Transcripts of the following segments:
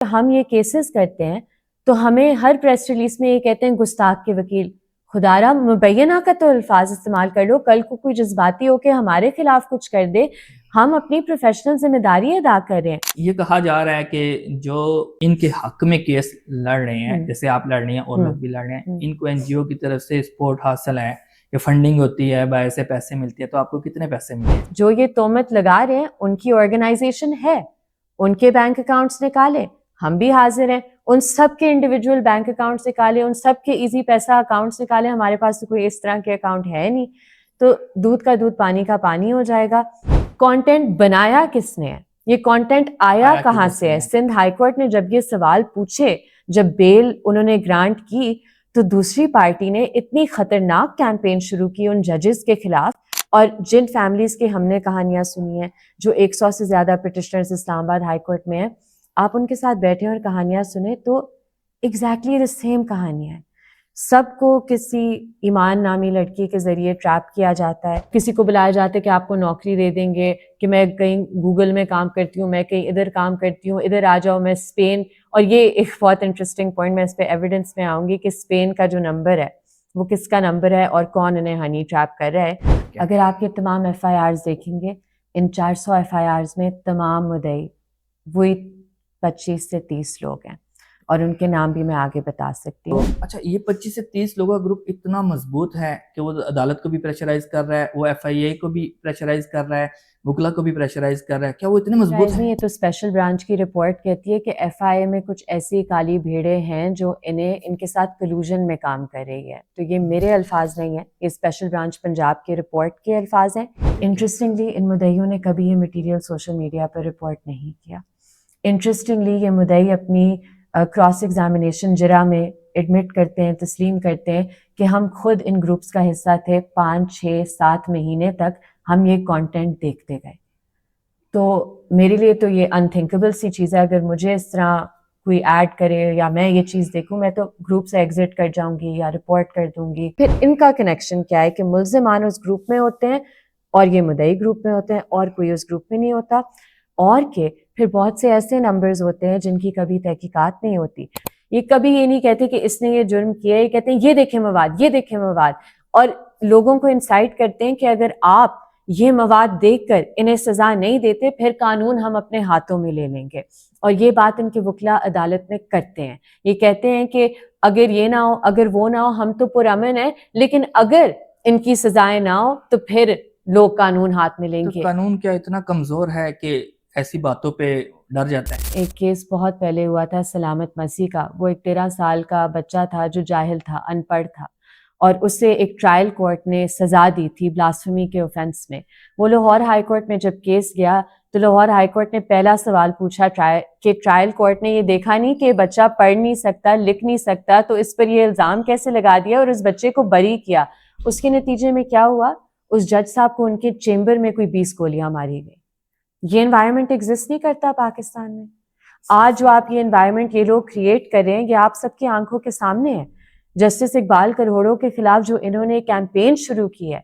ہم یہ کیسز کرتے ہیں تو ہمیں ہر پریس ریلیز میں یہ کہتے ہیں گستاخ کے وکیل. خدارا مبینہ کا تو الفاظ استعمال کر لو. کل کو کوئی جذباتی ہو کے ہمارے خلاف کچھ کر دے, ہم اپنی پروفیشنل ذمہ داری ادا کر رہے ہیں. یہ کہا جا رہا ہے کہ جو ان کے حق میں کیس لڑ رہے ہیں, جیسے آپ لڑ رہی ہیں اور لوگ بھی لڑ رہے ہیں, ان کو این جی او کی طرف سے سپورٹ حاصل ہے, یہ فنڈنگ ہوتی ہے, باہر سے پیسے ملتی ہے, تو آپ کو کتنے پیسے ملے؟ جو یہ تہمت لگا رہے ہیں ان کی آرگنائزیشن ہے, ان کے بینک اکاؤنٹس نکالے, ہم بھی حاضر ہیں. ان سب کے انڈیویجول بینک اکاؤنٹس نکالے, ان سب کے ایزی پیسہ اکاؤنٹس نکالے. ہمارے پاس تو کوئی اس طرح کے اکاؤنٹ ہے نہیں, تو دودھ کا دودھ پانی کا پانی ہو جائے گا. کانٹینٹ بنایا کس نے ہے, یہ کانٹینٹ آیا کہاں سے ہے؟ سندھ ہائی کورٹ نے جب یہ سوال پوچھے, جب بیل انہوں نے گرانٹ کی, تو دوسری پارٹی نے اتنی خطرناک کیمپین شروع کی ان ججز کے خلاف. اور جن فیملیز کی ہم نے کہانیاں سنی ہیں, جو 100 سے زیادہ پٹیشنرز اسلام آباد ہائی کورٹ میں ہیں, آپ ان کے ساتھ بیٹھیں اور کہانیاں سنیں تو ایگزیکٹلی دا سیم کہانیاں ہیں. سب کو کسی ایمان نامی لڑکی کے ذریعے ٹریپ کیا جاتا ہے. کسی کو بلایا جاتا ہے کہ آپ کو نوکری دے دیں گے, کہ میں کہیں گوگل میں کام کرتی ہوں, میں کہیں ادھر کام کرتی ہوں, ادھر آ جاؤ, میں اسپین. اور یہ ایک بہت انٹرسٹنگ پوائنٹ, میں اس پہ ایویڈنس میں آؤں گی کہ اسپین کا جو نمبر ہے وہ کس کا نمبر ہے اور کون انہیں ہنی ٹریپ کر رہا ہے. اگر آپ یہ تمام ایف آئی آرز دیکھیں گے, ان 400 ایف آئی آرز میں تمام مدعی وہی 25 سے 30 لوگ ہیں, اور ان کے نام بھی میں آگے بتا سکتی ہوں. اچھا, یہ 25 سے 30 لوگوں کا گروپ اتنا مضبوط ہے کہ وہ عدالت کو بھی پریشرائز کر رہا ہے, وہ ایف آئی اے کو بھی پریشرائز کر رہا ہے, وکلا کو بھی پریشرائز کر رہا ہے, کیا وہ اتنے مضبوط ہیں؟ یہ تو اسپیشل برانچ کی رپورٹ کہتی ہے کہ ایف آئی اے میں کچھ ایسی کالی بھیڑیں ہیں جو ان کے ساتھ کلوژن میں کام کر رہی ہے. تو یہ میرے الفاظ نہیں ہیں, یہ اسپیشل برانچ پنجاب کے رپورٹ کے الفاظ ہیں. انٹرسٹنگلی ان مدعیوں نے کبھی یہ مٹیریل سوشل میڈیا پر رپورٹ نہیں کیا. انٹرسٹنگلی یہ مدعی اپنی کراس ایگزامینیشن جرا میں ایڈمٹ کرتے ہیں, تسلیم کرتے ہیں کہ ہم خود ان گروپس کا حصہ تھے. 5 6 7 مہینے تک ہم یہ کانٹینٹ دیکھتے گئے. تو میرے لیے تو یہ انتھنکیبل سی چیز ہے. اگر مجھے اس طرح کوئی ایڈ کرے یا میں یہ چیز دیکھوں, میں تو گروپ سے ایگزٹ کر جاؤں گی یا رپورٹ کر دوں گی. پھر ان کا کنیکشن کیا ہے کہ ملزمان اس گروپ میں ہوتے ہیں اور یہ مدعی گروپ میں ہوتے ہیں, اور کوئی اس گروپ میں نہیں ہوتا. اور کہ پھر بہت سے ایسے نمبرز ہوتے ہیں جن کی کبھی تحقیقات نہیں ہوتی. یہ کبھی یہ نہیں کہتے کہ اس نے یہ جرم کیا ہے, یہ کہتے ہیں یہ دیکھیں مواد, یہ دیکھیں مواد, اور لوگوں کو انسائٹ کرتے ہیں کہ اگر آپ یہ مواد دیکھ کر انہیں سزا نہیں دیتے, پھر قانون ہم اپنے ہاتھوں میں لے لیں گے. اور یہ بات ان کے وکلا عدالت میں کرتے ہیں. یہ کہتے ہیں کہ اگر یہ نہ ہو, اگر وہ نہ ہو, ہم تو پرامن ہیں, لیکن اگر ان کی سزائیں نہ ہو تو پھر لوگ قانون ہاتھ میں لیں گے. قانون کیا اتنا کمزور ہے کہ ایسی باتوں پہ ڈر جاتا ہے؟ ایک کیس بہت پہلے ہوا تھا سلامت مسیح کا. وہ ایک 13 سال کا بچہ تھا جو جاہل تھا, ان پڑھ تھا, اور اسے ایک ٹرائل کورٹ نے سزا دی تھی بلاسفیمی کے اوفینس میں. وہ لاہور ہائی کورٹ میں جب کیس گیا تو لاہور ہائی کورٹ نے پہلا سوال پوچھا کہ ٹرائل کورٹ نے یہ دیکھا نہیں کہ بچہ پڑھ نہیں سکتا, لکھ نہیں سکتا, تو اس پر یہ الزام کیسے لگا دیا اور اس بچے کو بری کیا. اس کے نتیجے میں کیا ہوا, اس جج صاحب کو ان کے چیمبر میں کوئی 20 گولیاں ماری گئی. یہ انوائرمنٹ ایگزسٹ نہیں کرتا پاکستان میں. آج جو آپ یہ انوائرمنٹ یہ لوگ کریٹ کر رہے ہیں, یہ آپ سب کی آنکھوں کے سامنے ہے. جسٹس اقبال کروڑوں کے خلاف جو انہوں نے کیمپین شروع کی ہے,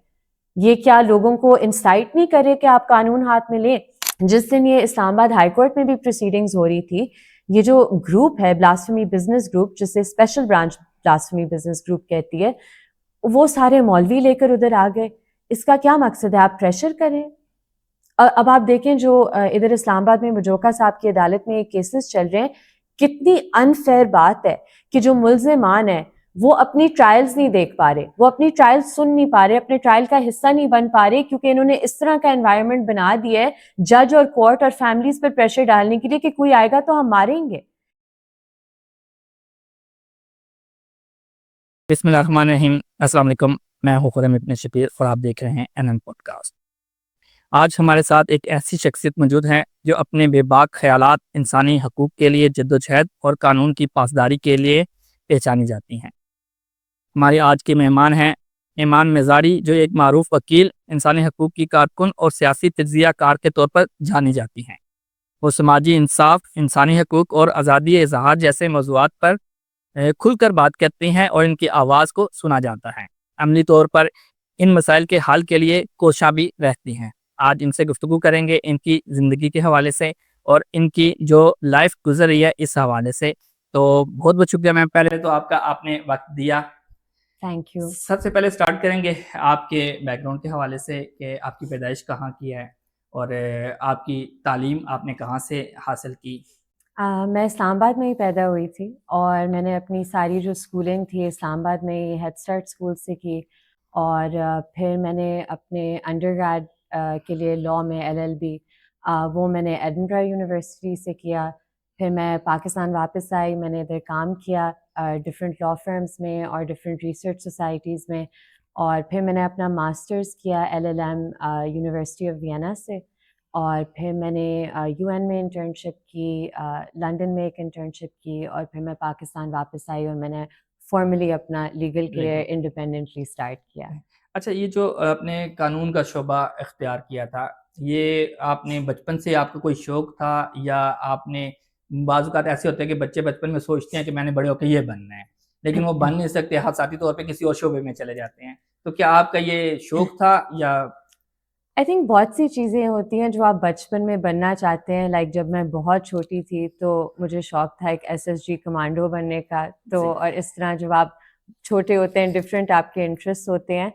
یہ کیا لوگوں کو انسائٹ نہیں کرے کہ آپ قانون ہاتھ میں لیں؟ جس دن یہ اسلام آباد ہائی کورٹ میں بھی پروسیڈنگز ہو رہی تھی, یہ جو گروپ ہے بلاسفیمی بزنس گروپ, جسے special branch blasphemy business group کہتی ہے, وہ سارے مولوی لے کر ادھر آ گئے. اس کا کیا مقصد ہے؟ آپ پریشر کریں. اب آپ دیکھیں جو ادھر اسلام آباد میں مجوکا صاحب کی عدالت میں یہ کیسز چل رہے ہیں, کتنی انفیئر بات ہے کہ جو ملزمان ہیں وہ اپنی ٹرائلز نہیں دیکھ پا رہے, وہ اپنی ٹرائل سن نہیں پا رہے, اپنے ٹرائل کا حصہ نہیں بن پا رہے, کیونکہ انہوں نے اس طرح کا انوائرمنٹ بنا دیا ہے جج اور کورٹ اور فیملیز پر پریشر ڈالنے کے لیے کہ کوئی آئے گا تو ہم ماریں گے. بسم اللہ الرحمن الرحیم. السلام علیکم, میں ہوں خرم ابن شبیر اور آپ دیکھ رہے ہیں NN پوڈ کاسٹ. آج ہمارے ساتھ ایک ایسی شخصیت موجود ہے جو اپنے بے باک خیالات, انسانی حقوق کے لیے جدوجہد اور قانون کی پاسداری کے لیے پہچانی جاتی ہیں. ہماری آج کے مہمان ہیں ایمان مزاری, جو ایک معروف وکیل, انسانی حقوق کی کارکن اور سیاسی تجزیہ کار کے طور پر جانی جاتی ہیں. وہ سماجی انصاف, انسانی حقوق اور آزادی اظہار جیسے موضوعات پر کھل کر بات کرتی ہیں اور ان کی آواز کو سنا جاتا ہے. عملی طور پر ان مسائل کے حل کے لیے کوشاں بھی رہتی ہیں. آج ان سے گفتگو کریں گے ان کی زندگی کے حوالے سے اور ان کی جو لائف گزر رہی ہے اس حوالے سے. تو بہت بہت شکریہ میم پہلے تو آپ کا آپ نے وقت دیا. Thank you. سب سے پہلے سٹارٹ کریں گے آپ کے بیک گراؤنڈ کے حوالے سے کہ آپ کی پیدائش کہاں کی ہے اور آپ کی تعلیم آپ نے کہاں سے حاصل کی. میں اسلام آباد میں ہی پیدا ہوئی تھی اور میں نے اپنی ساری جو اسکولنگ تھی اسلام آباد میں ہی ہیڈ اسٹارٹ اسکول سے کی اور پھر میں نے اپنے انڈر گریڈ کے لیے لاء میں LLB وہ میں نے ایڈنبرا یونیورسٹی سے کیا. پھر میں پاکستان واپس آئی, میں نے ادھر کام کیا ڈفرینٹ لاء فرمز میں اور ڈفرینٹ ریسرچ سوسائٹیز میں, اور پھر میں نے اپنا ماسٹرز کیا LLM یونیورسٹی آف وینا سے, اور پھر میں نے UN میں انٹرنشپ کی, لنڈن میں ایک انٹرنشپ کی, اور پھر میں پاکستان واپس آئی اور میں نے فارملی اپنا لیگل کیریئر انڈیپینڈنٹلی اسٹارٹ کیا. اچھا, یہ جو آپ نے قانون کا شعبہ اختیار کیا تھا, یہ آپ نے بچپن سے آپ کا کوئی شوق تھا یا آپ نے, بعض اوقات ایسے ہوتے ہیں کہ بچے بچپن میں سوچتے ہیں کہ میں نے بڑے ہو کے یہ بننا ہے لیکن وہ بن نہیں سکتے, حادثاتی طور پہ کسی اور شعبے میں چلے جاتے ہیں, تو کیا آپ کا یہ شوق تھا یا؟ آئی تھنک بہت سی چیزیں ہوتی ہیں جو آپ بچپن میں بننا چاہتے ہیں. لائک جب میں بہت چھوٹی تھی تو مجھے شوق تھا ایک SSG کمانڈو بننے کا, تو اور اس طرح جب آپ چھوٹے ہوتے ہیں ڈفرینٹ آپ کے انٹرسٹ ہوتے ہیں.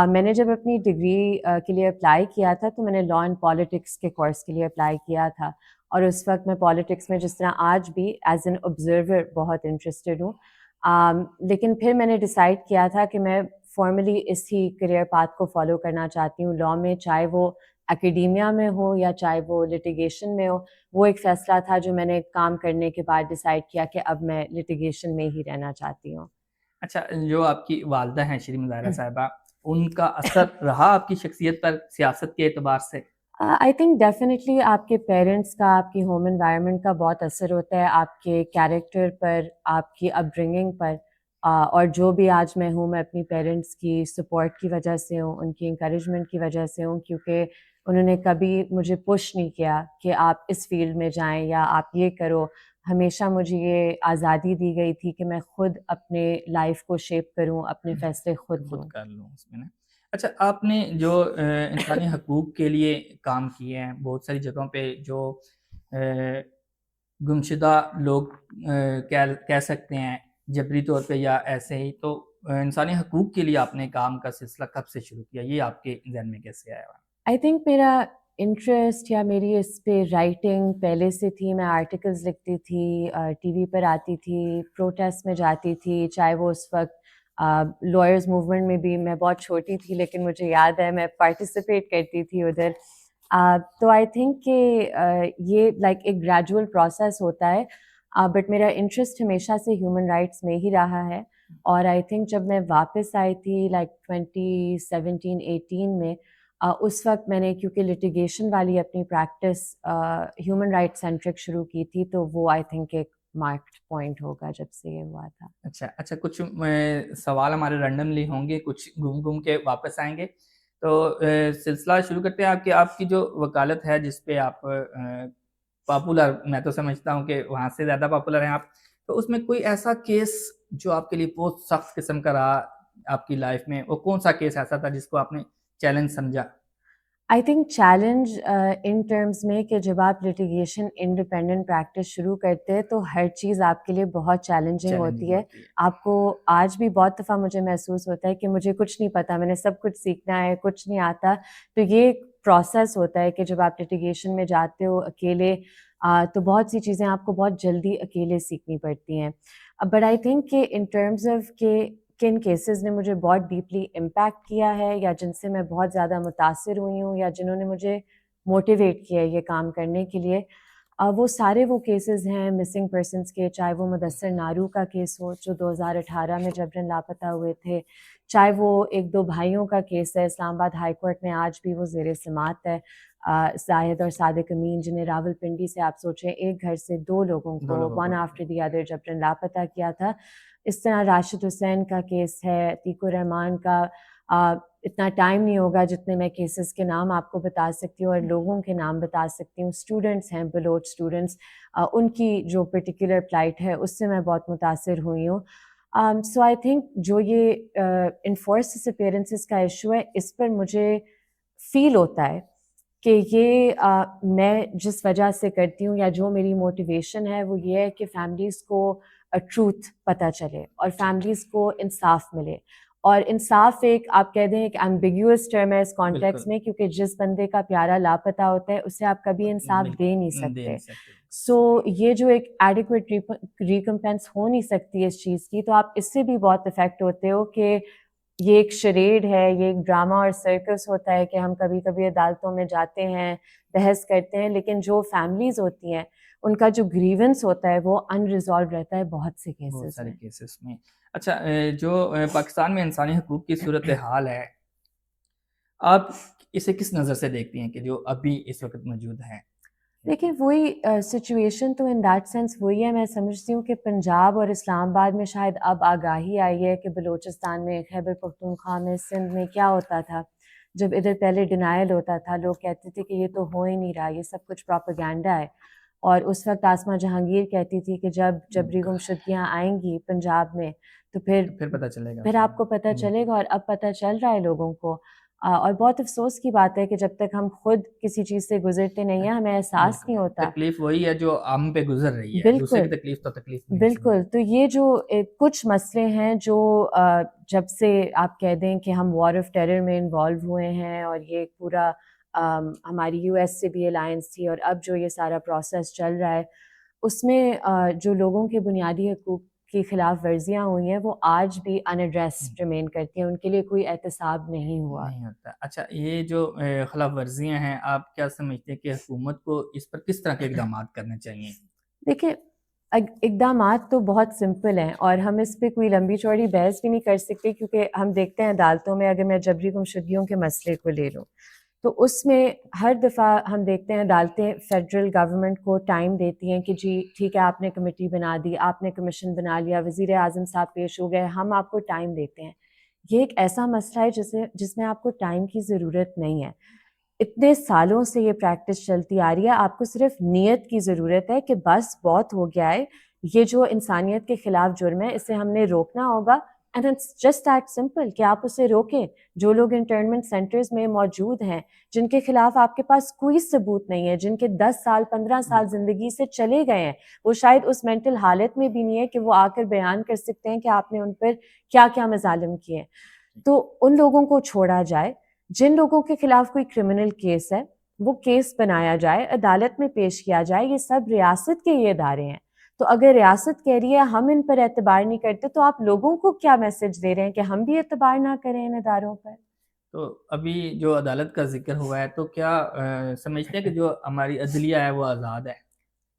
میں نے جب اپنی ڈگری کے لیے اپلائی کیا تھا تو میں نے لاء اینڈ پالیٹکس کے کورس کے لیے اپلائی کیا تھا, اور اس وقت میں پالیٹکس میں جس طرح آج بھی ایز این آبزرور بہت انٹرسٹیڈ ہوں. لیکن پھر میں نے ڈیسائیڈ کیا تھا کہ میں فارملی اسی کریئر پاتھ کو فالو کرنا چاہتی ہوں لاء میں, چاہے وہ اکیڈیمیا میں ہو یا چاہے وہ لٹیگیشن میں ہو. وہ ایک فیصلہ تھا جو میں نے کام کرنے کے بعد ڈیسائیڈ کیا کہ اب میں لٹیگیشن میں ہی رہنا چاہتی ہوں. اچھا, جو آپ کی والدہ ہیں شری مظاہرہ صاحبہ, ان کا اثر رہا آپ کی شخصیت پر سیاست کے اعتبار سے؟ آئی تھنک ڈیفینیٹلی آپ کے پیرنٹس کا, آپ کی ہوم انوائرمنٹ کا بہت اثر ہوتا ہے آپ کے کیریکٹر پر, آپ کی اپ برنگنگ پر, اور جو بھی آج میں ہوں میں اپنی پیرنٹس کی سپورٹ کی وجہ سے ہوں, ان کی انکریجمنٹ کی وجہ سے ہوں, کیونکہ انہوں نے کبھی مجھے پش نہیں کیا کہ آپ اس فیلڈ میں جائیں یا آپ یہ کرو. ہمیشہ مجھے یہ آزادی دی گئی تھی کہ میں خود اپنے لائف کو شیپ کروں, اپنے فیصلے خود لوں. کر لوں اس میں نا. اچھا, آپ نے جو انسانی حقوق کے لیے کام کیے ہیں بہت ساری جگہوں پہ, جو گمشدہ لوگ کہہ سکتے ہیں جبری طور پہ یا ایسے ہی, تو انسانی حقوق کے لیے آپ نے کام کا سلسلہ کب سے شروع کیا, یہ آپ کے ذہن میں کیسے آیا؟ آئی تھنک میرا انٹرسٹ یا میری اس پہ رائٹنگ پہلے سے تھی. میں آرٹیکلز لکھتی تھی, ٹی وی پر آتی تھی, پروٹیسٹ میں جاتی تھی, چاہے وہ اس وقت لائرز موومنٹ میں بھی. میں بہت چھوٹی تھی لیکن مجھے یاد ہے میں پارٹیسپیٹ کرتی تھی ادھر. تو آئی تھنک کہ یہ لائک ایک گریجول پروسیس ہوتا ہے, بٹ میرا انٹرسٹ ہمیشہ سے ہیومن رائٹس میں ہی رہا ہے. اور آئی تھنک جب میں واپس آئی تھی لائک 2017-18 میں, اس وقت میں نے کیونکہ لٹیگیشن والی اپنی پریکٹس ہیومن رائٹ سینٹرک شروع کی تھی, تو وہ آئی تھنک ایک مارکڈ پوائنٹ ہوگا جب سے یہ ہوا تھا. اچھا, کچھ سوال ہمارے رینڈملی ہوں گے, کچھ گھوم کے واپس آئیں گے. تو سلسلہ شروع کرتے ہیں. آپ کی جو وکالت ہے جس پہ آپ پاپولر, میں تو سمجھتا ہوں کہ وہاں سے زیادہ پاپولر ہیں آپ, تو اس میں کوئی ایسا کیس جو آپ کے لیے بہت سخت قسم کا رہا آپ کی لائف میں, وہ کون سا کیس ایسا تھا جس کو آپ نے چیلنج سمجھا؟ I think challenge in terms میں کہ جب آپ لٹیگیشن انڈیپینڈنٹ پریکٹس شروع کرتے ہیں تو ہر چیز آپ کے لیے بہت چیلنجنگ ہوتی ہے. آپ کو آج بھی بہت دفعہ مجھے محسوس ہوتا ہے کہ مجھے کچھ نہیں پتہ, میں نے سب کچھ سیکھنا ہے, کچھ نہیں آتا. تو یہ ایک پروسیس ہوتا ہے کہ جب آپ لٹیگیشن میں جاتے ہو اکیلے, تو بہت سی چیزیں آپ کو بہت جلدی اکیلے سیکھنی پڑتی ہیں. بٹ آئی تھنک کہ ان ٹرمز آف کہ کن کیسز نے مجھے بہت ڈیپلی امپیکٹ کیا ہے یا جن سے میں بہت زیادہ متاثر ہوئی ہوں یا جنہوں نے مجھے موٹیویٹ کیا ہے یہ کام کرنے کے لیے, وہ سارے وہ کیسز ہیں مسنگ پرسنس کے. چاہے وہ مدثر نارو کا کیس ہو جو 2018 میں جبراً لاپتہ ہوئے تھے, چاہے وہ ایک دو بھائیوں کا کیس ہے اسلام آباد ہائی کورٹ میں آج بھی وہ زیر سماعت ہے, زاہد اور صادق امین, جنہیں راول پنڈی سے آپ سوچیں ایک گھر سے دو لوگوں کو ون آفٹر دی ادر جبراً لاپتہ کیا تھا. اس طرح راشد حسین کا کیس ہے, عتیق الرحمان کا. اتنا ٹائم نہیں ہوگا جتنے میں کیسز کے نام آپ کو بتا سکتی ہوں اور لوگوں کے نام بتا سکتی ہوں. اسٹوڈنٹس ہیں, بلوچ اسٹوڈنٹس, ان کی جو پرٹیکولر پلائٹ ہے اس سے میں بہت متاثر ہوئی ہوں. سو آئی تھنک جو یہ انفورس ڈس اپیئرنسز کا ایشو ہے اس پر مجھے فیل ہوتا ہے کہ یہ میں جس وجہ سے کرتی ہوں یا جو میری موٹیویشن ہے وہ یہ ہے کہ فیملیز کو ٹروتھ پتہ چلے اور فیملیز کو انصاف ملے. اور انصاف ایک آپ کہہ دیں ایک ایمبیگیوس ٹرم ہے اس کانٹیکس میں, کیونکہ جس بندے کا پیارا لاپتہ ہوتا ہے اسے آپ کبھی انصاف دے نہیں سکتے. سو یہ جو ایک ایڈیکویٹ ریکمپینس ہو نہیں سکتی اس چیز کی, تو آپ اس سے بھی بہت افیکٹ ہوتے ہو کہ یہ ایک شریڈ ہے, یہ ایک ڈرامہ اور سرکس ہوتا ہے کہ ہم کبھی کبھی عدالتوں میں جاتے ہیں, بحث کرتے ہیں, لیکن جو فیملیز ہوتی ہیں ان کا جو گریونس ہوتا ہے وہ ان ریزالو رہتا ہے بہت سے کیسز میں. اچھا, جو پاکستان میں انسانی حقوق کی صورتحال ہے, آپ اسے کس نظر سے دیکھتی ہیں کہ جو ابھی اس وقت موجود ہیں؟ دیکھیں وہی سچویشن تو ان دیٹ سینس وہی ہے. میں سمجھتی ہوں کہ پنجاب اور اسلام آباد میں شاید اب آگاہی آئی ہے کہ بلوچستان میں, خیبر پختونخوا میں, سندھ میں کیا ہوتا تھا جب ادھر پہلے ڈینائل ہوتا تھا, لوگ کہتے تھے کہ یہ تو ہو ہی نہیں رہا, یہ سب کچھ پروپیگینڈا ہے. اور اس وقت آسمہ جہانگیر کہتی تھی کہ جب جبری گمشدگیاں آئیں گی پنجاب میں تو پھر پتہ چلے گا, پھر آپ کو پتہ چلے گا. اور اب پتہ چل رہا ہے لوگوں کو. اور بہت افسوس کی بات ہے کہ جب تک ہم خود کسی چیز سے گزرتے نہیں ہیں ہمیں احساس نہیں ہوتا. تکلیف وہی ہے جو ہم پہ گزر رہی ہے, بالکل دوسرے کی تکلیف تو تکلیف نہیں. بالکل. تو یہ جو کچھ مسئلے ہیں جو جب سے آپ کہہ دیں کہ ہم وار آف ٹیرر میں انوالو ہوئے ہیں, اور یہ پورا ہماری یو ایس سے بھی الائنس تھی, اور اب جو یہ سارا پروسیس چل رہا ہے اس میں جو لوگوں کے بنیادی حقوق کی خلاف ورزیاں ہوئی ہیں وہ آج بھی ان ایڈریسڈ ریمین کرتی ہیں, ان کے لیے کوئی احتساب نہیں ہوا. اچھا, یہ جو خلاف ورزیاں ہیں آپ کیا سمجھتے ہیں کہ حکومت کو اس پر کس طرح کے اقدامات کرنے چاہیے؟ دیکھیں اقدامات تو بہت سمپل ہیں اور ہم اس پہ کوئی لمبی چوڑی بحث بھی نہیں کر سکتے, کیونکہ ہم دیکھتے ہیں عدالتوں میں, اگر میں جبری گمشدگیوں کے مسئلے کو لے لوں تو اس میں ہر دفعہ ہم دیکھتے ہیں عدالتیں فیڈرل گورنمنٹ کو ٹائم دیتی ہیں کہ جی ٹھیک ہے آپ نے کمیٹی بنا دی, آپ نے کمیشن بنا لیا, وزیر اعظم صاحب پیش ہو گئے, ہم آپ کو ٹائم دیتے ہیں. یہ ایک ایسا مسئلہ ہے جس میں آپ کو ٹائم کی ضرورت نہیں ہے. اتنے سالوں سے یہ پریکٹس چلتی آ رہی ہے, آپ کو صرف نیت کی ضرورت ہے کہ بس بہت ہو گیا ہے, یہ جو انسانیت کے خلاف جرم ہے اسے ہم نے روکنا ہوگا. And it's just that simple کہ آپ اسے روکیں. جو لوگ انٹرنمنٹ سینٹرز میں موجود ہیں جن کے خلاف آپ کے پاس کوئی ثبوت نہیں ہے, جن کے 10 سال 15 سال زندگی سے چلے گئے ہیں, وہ شاید اس مینٹل حالت میں بھی نہیں ہے کہ وہ آ کر بیان کر سکتے ہیں کہ آپ نے ان پر کیا کیا مظالم کیے ہیں, تو ان لوگوں کو چھوڑا جائے. جن لوگوں کے خلاف کوئی کرمنل کیس ہے وہ کیس بنایا جائے, عدالت میں پیش کیا جائے. یہ سب ریاست کے یہ ادارے ہیں, تو اگر ریاست کہہ رہی ہے ہم ان پر اعتبار نہیں کرتے, تو آپ لوگوں کو کیا میسج دے رہے ہیں کہ ہم بھی اعتبار نہ کریں ان اداروں پر؟ تو ابھی جو عدالت کا ذکر ہوا ہے, تو کیا سمجھتے ہیں کہ جو ہماری عدلیہ ہے وہ آزاد ہے,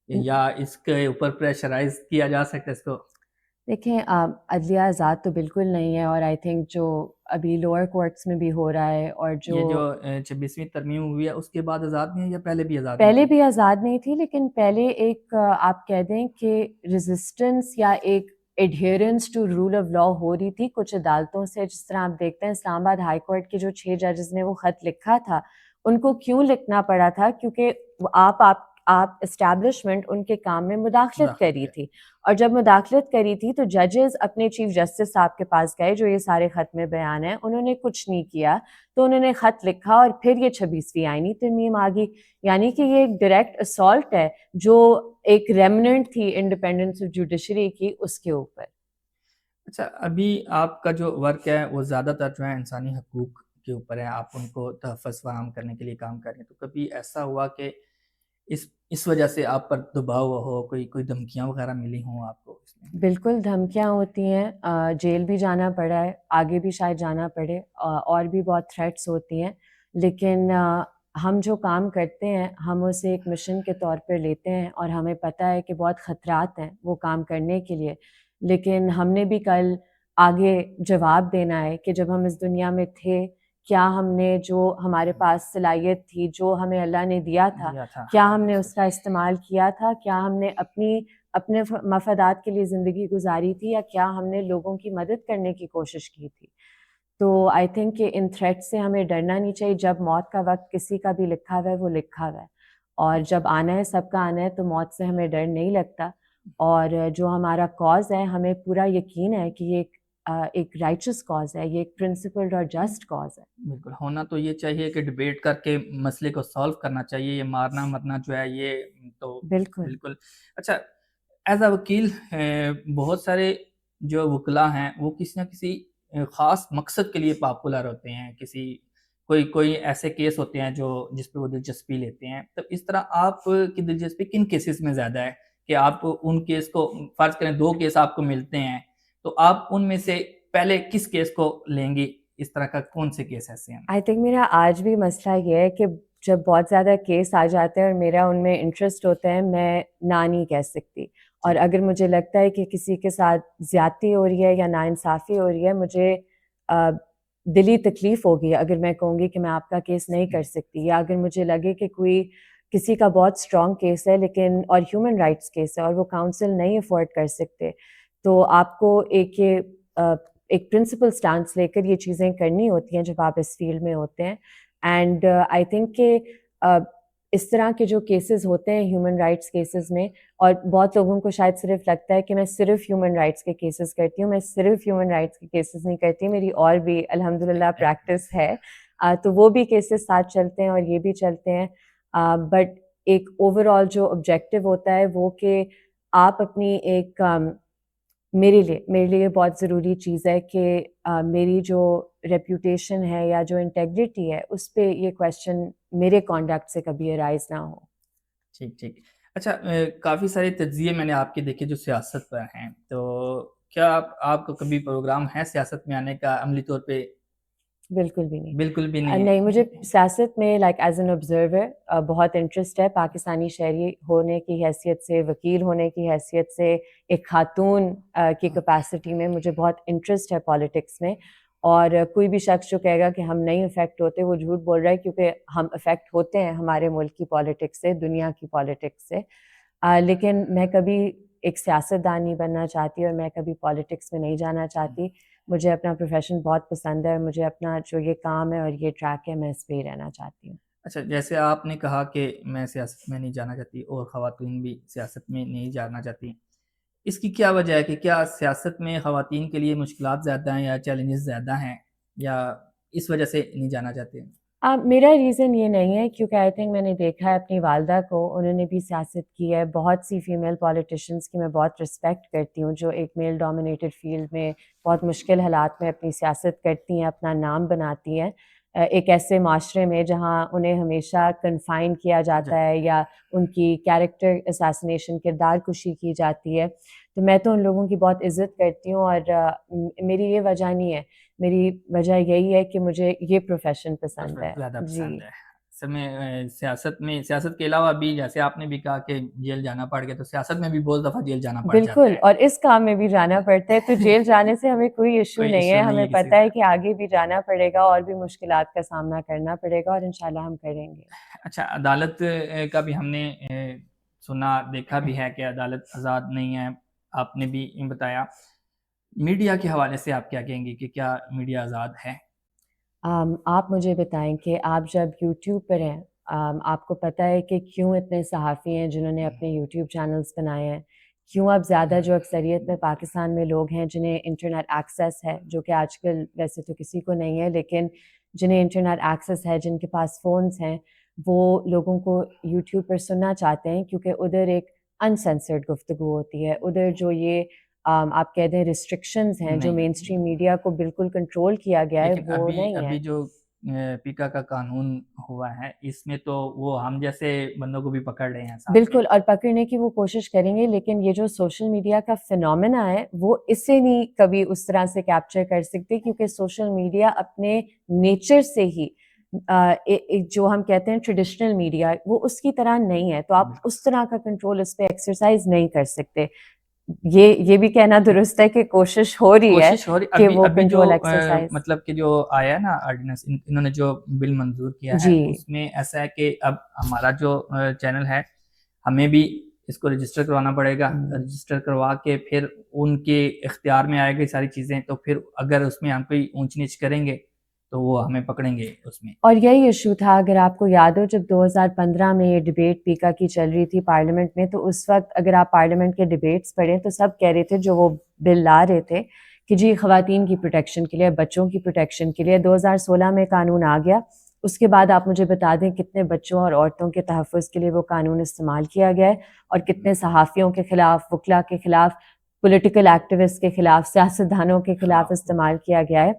یا اس کے اوپر پریشرائز کیا جا سکتا ہے اس کو؟ دیکھیں عدلیہ آزاد تو بالکل نہیں ہے, اور آئی تھنک جو ابھی لوور کورٹس میں بھی ہو رہا ہے, اور یہ جو 26ویں ترمیم ہوئی ہے اس کے بعد آزاد نہیں ہے یا پہلے بھی آزاد پہلے بھی آزاد نہیں تھی, لیکن پہلے ایک آپ کہہ دیں کہ ریزسٹنس یا ایک ایڈہیرنس ٹو رول آف لا ہو رہی تھی کچھ عدالتوں سے. جس طرح آپ دیکھتے ہیں اسلام آباد ہائی کورٹ کے جو 6 ججز نے وہ خط لکھا تھا, ان کو کیوں لکھنا پڑا تھا؟ کیونکہ آپ اسٹیبلشمنٹ ان کے کام میں مداخلت کری تھی, اور جب مداخلت کری تھی تو ججز اپنے چیف جسٹس صاحب کے پاس گئے جو یہ سارے خط میں بیان ہیں, انہوں نے کچھ نہیں کیا, تو انہوں نے خط لکھا اور پھر یہ 26ویں آئینی ترمیم آ گئی. یعنی کہ یہ ایک ڈائریکٹ اسالٹ ہے جو ایک ریمننٹ تھی انڈیپینڈنس آف جوڈیشری کی, اس کے اوپر. اچھا, ابھی آپ کا جو ورک ہے وہ زیادہ تر جو ہے انسانی حقوق کے اوپر ہے, آپ ان کو تحفظ فراہم کرنے کے لیے کام کر رہے ہیں, تو کبھی ایسا ہوا کہ اس وجہ سے آپ پر دباؤ ہو, کوئی دھمکیاں وغیرہ ملی ہوں آپ کو؟ بالکل دھمکیاں ہوتی ہیں, جیل بھی جانا پڑا ہے, آگے بھی شاید جانا پڑے, اور بھی بہت تھریٹس ہوتی ہیں, لیکن ہم جو کام کرتے ہیں ہم اسے ایک مشن کے طور پر لیتے ہیں, اور ہمیں پتہ ہے کہ بہت خطرات ہیں وہ کام کرنے کے لیے, لیکن ہم نے بھی کل آگے جواب دینا ہے کہ جب ہم اس دنیا میں تھے کیا ہم نے جو ہمارے پاس صلاحیت تھی, جو ہمیں اللہ نے دیا تھا, کیا ہم نے اس کا استعمال کیا تھا, کیا ہم نے اپنے مفادات کے لیے زندگی گزاری تھی, یا کیا ہم نے لوگوں کی مدد کرنے کی کوشش کی تھی. تو آئی تھنک کہ ان تھریٹ سے ہمیں ڈرنا نہیں چاہیے. جب موت کا وقت کسی کا بھی لکھا ہوا ہے وہ لکھا ہوا ہے, اور جب آنا ہے سب کا آنا ہے, تو موت سے ہمیں ڈر نہیں لگتا. اور جو ہمارا کاز ہے ہمیں پورا یقین ہے کہ یہ ایک ایک رائچس کاز ہے, یہ ایک پرنسپلڈ اور جسٹ کاز ہے. بالکل ہونا تو یہ چاہیے کہ ڈبیٹ کر کے مسئلے کو سالو کرنا چاہیے, یہ مارنا مرنا جو ہے یہ تو بالکل. اچھا, ایز اے وکیل بہت سارے جو وکلاء ہیں وہ کسی نہ کسی خاص مقصد کے لیے پاپولر ہوتے ہیں, کوئی ایسے کیس ہوتے ہیں جس پہ وہ دلچسپی لیتے ہیں. تو اس طرح آپ کی دلچسپی کن کیسز میں زیادہ ہے کہ آپ ان کیس کو, فرض کریں 2 کیس آپ کو ملتے ہیں, تو آپ ان میں سے پہلے کس کیس کو لیں گے؟ اس طرح کا کون سے کیس ایسے ہیں؟ آئی تھنک میرا آج بھی مسئلہ یہ ہے کہ جب بہت زیادہ کیس آ جاتے ہیں اور میرا ان میں انٹرسٹ ہوتا ہے, میں نہ نہیں کہہ سکتی. اور اگر مجھے لگتا ہے کہ کسی کے ساتھ زیادتی ہو رہی ہے یا ناانصافی ہو رہی ہے, مجھے دلی تکلیف ہوگی اگر میں کہوں گی کہ میں آپ کا کیس نہیں کر سکتی, یا اگر مجھے لگے کہ کسی کا بہت اسٹرانگ کیس ہے لیکن اور ہیومن رائٹس کیس ہے اور وہ کاؤنسل نہیں افورڈ کر سکتے, تو آپ کو ایک پرنسپل سٹانس لے کر یہ چیزیں کرنی ہوتی ہیں جب آپ اس فیلڈ میں ہوتے ہیں. اینڈ آئی تھنک کہ اس طرح کے جو کیسز ہوتے ہیں ہیومن رائٹس کیسز میں, اور بہت لوگوں کو شاید صرف لگتا ہے کہ میں صرف ہیومن رائٹس کے کیسز کرتی ہوں, میں صرف ہیومن رائٹس کے کیسز نہیں کرتی, میری اور بھی الحمدللہ پریکٹس ہے, تو وہ بھی کیسز ساتھ چلتے ہیں اور یہ بھی چلتے ہیں. بٹ ایک اوور آل جو آبجیکٹو ہوتا ہے وہ کہ آپ اپنی ایک میرے لیے بہت ضروری چیز ہے کہ میری جو ریپوٹیشن ہے یا جو انٹیگریٹی ہے اس پہ یہ کویشچن میرے کانڈکٹ سے کبھی ارائز نہ ہو. ٹھیک. اچھا, کافی سارے تجزیے میں نے آپ کے دیکھے جو سیاست پر ہیں, تو کیا آپ کو کبھی پروگرام ہے سیاست میں آنے کا عملی طور پہ؟ بالکل بھی نہیں. بالکل بھی نہیں. نہیں, مجھے سیاست میں لائک ایز این آبزرور بہت انٹرسٹ ہے. پاکستانی شہری ہونے کی حیثیت سے, وکیل ہونے کی حیثیت سے, ایک خاتون کی کیپیسٹی میں مجھے بہت انٹرسٹ ہے پالیٹکس میں. اور کوئی بھی شخص جو کہے گا کہ ہم نہیں افیکٹ ہوتے وہ جھوٹ بول رہا ہے, کیونکہ ہم افیکٹ ہوتے ہیں ہمارے ملک کی پالیٹکس سے, دنیا کی پالیٹکس سے. لیکن میں کبھی ایک سیاستدان نہیں بننا چاہتی اور میں کبھی پالیٹکس میں نہیں جانا چاہتی. مجھے اپنا پروفیشن بہت پسند ہے اور مجھے اپنا جو یہ کام ہے اور یہ ٹریک ہے میں اس پہ ہی رہنا چاہتی ہوں. اچھا, جیسے آپ نے کہا کہ میں سیاست میں نہیں جانا چاہتی اور خواتین بھی سیاست میں نہیں جانا چاہتی, اس کی کیا وجہ ہے کہ کیا سیاست میں خواتین کے لیے مشکلات زیادہ ہیں یا چیلنجز زیادہ ہیں, یا اس وجہ سے نہیں جانا چاہتے ہیں؟ میرا ریزن یہ نہیں ہے, کیونکہ آئی تھنک میں نے دیکھا ہے اپنی والدہ کو, انہوں نے بھی سیاست کی ہے. بہت سی فیمیل پولیٹیشنس کی میں بہت رسپیکٹ کرتی ہوں جو ایک میل ڈومینیٹڈ فیلڈ میں بہت مشکل حالات میں اپنی سیاست کرتی ہیں, اپنا نام بناتی ہیں, ایک ایسے معاشرے میں جہاں انہیں ہمیشہ کنفائن کیا جاتا ہے یا ان کی کیریکٹر اساسینیشن, کردار کشی کی جاتی ہے. تو میں تو ان لوگوں کی بہت عزت کرتی ہوں, اور میری یہ وجہ نہیں ہے, میری وجہ یہی ہے کہ مجھے یہ پروفیشن پسند ہے. زیادہ پسند ہے. اصل میں سیاست کے علاوہ بھی, جیسے آپ نے بھی کہا کہ جیل جانا پڑ گیا, تو سیاست میں بھی بہت دفعہ جیل جانا پڑ جاتا ہے. بالکل, اور اس کام میں بھی جانا پڑتا ہے, تو جیل جانے سے ہمیں کوئی ایشو نہیں ہے. ہمیں پتہ ہے کہ آگے بھی جانا پڑے گا اور بھی مشکلات کا سامنا کرنا پڑے گا, اور انشاءاللہ ہم کریں گے. اچھا, عدالت کا بھی ہم نے سنا دیکھا بھی ہے کہ عدالت آزاد نہیں ہے, آپ نے بھی بتایا. میڈیا کے حوالے سے آپ کیا کہیں گے کہ کیا میڈیا آزاد ہے؟ آپ مجھے بتائیں کہ آپ جب یوٹیوب پر ہیں, آپ کو پتہ ہے کہ کیوں اتنے صحافی ہیں جنہوں نے اپنے یوٹیوب چینلز بنائے ہیں, کیوں اب زیادہ جو اکثریت میں پاکستان میں لوگ ہیں جنہیں انٹرنیٹ ایکسیس ہے, جو کہ آج کل ویسے تو کسی کو نہیں ہے, لیکن جنہیں انٹرنیٹ ایکسیس ہے, جن کے پاس فونز ہیں, وہ لوگوں کو یوٹیوب پر سننا چاہتے ہیں, کیونکہ ادھر ایک انسینسرڈ گفتگو ہوتی ہے. ادھر جو یہ آپ کہہ دیں ریسٹرکشنز ہیں جو مین اسٹریم میڈیا کو بالکل کنٹرول کیا گیا ہے, وہ نہیں ہے. ابھی جو پیکا کا قانون ہوا ہے, اس میں تو وہ ہم جیسے بندوں کو بھی پکڑ رہے ہیں. بالکل, اور پکڑنے کی وہ کوشش کریں گے, لیکن یہ جو سوشل میڈیا کا فینومینا ہے وہ اس سے نہیں کبھی اس طرح سے کیپچر کر سکتے, کیونکہ سوشل میڈیا اپنے نیچر سے ہی جو ہم کہتے ہیں ٹریڈیشنل میڈیا, وہ اس کی طرح نہیں ہے. تو آپ اس طرح کا کنٹرول اس پہ ایکسرسائز نہیں کر سکتے. یہ بھی کہنا درست ہے کہ کوشش ہو رہی ہے کہ وہ کنٹرول ایکسرسائز, مطلب کہ جو آیا نا آرڈیننس, انہوں نے جو بل منظور کیا ہے, اس میں ایسا ہے کہ اب ہمارا جو چینل ہے ہمیں بھی اس کو رجسٹر کروانا پڑے گا. رجسٹر کروا کے پھر ان کے اختیار میں آئے گی ساری چیزیں, تو پھر اگر اس میں ہم کوئی اونچ نیچ کریں گے تو وہ ہمیں پکڑیں گے اس میں. اور یہی ایشو تھا, اگر آپ کو یاد ہو, جب 2015 میں یہ ڈبیٹ پیکا کی چل رہی تھی پارلیمنٹ میں, تو اس وقت اگر آپ پارلیمنٹ کے ڈبیٹس پڑھیں تو سب کہہ رہے تھے جو وہ بل لا رہے تھے کہ جی خواتین کی پروٹیکشن کے لیے, بچوں کی پروٹیکشن کے لیے 2016 میں قانون آ گیا. اس کے بعد آپ مجھے بتا دیں کتنے بچوں اور عورتوں کے تحفظ کے لیے وہ قانون استعمال کیا گیا ہے, اور کتنے صحافیوں کے خلاف, وکلا کے خلاف, پولیٹیکل ایکٹیوسٹ کے خلاف, سیاستدانوں کے خلاف استعمال کیا گیا ہے.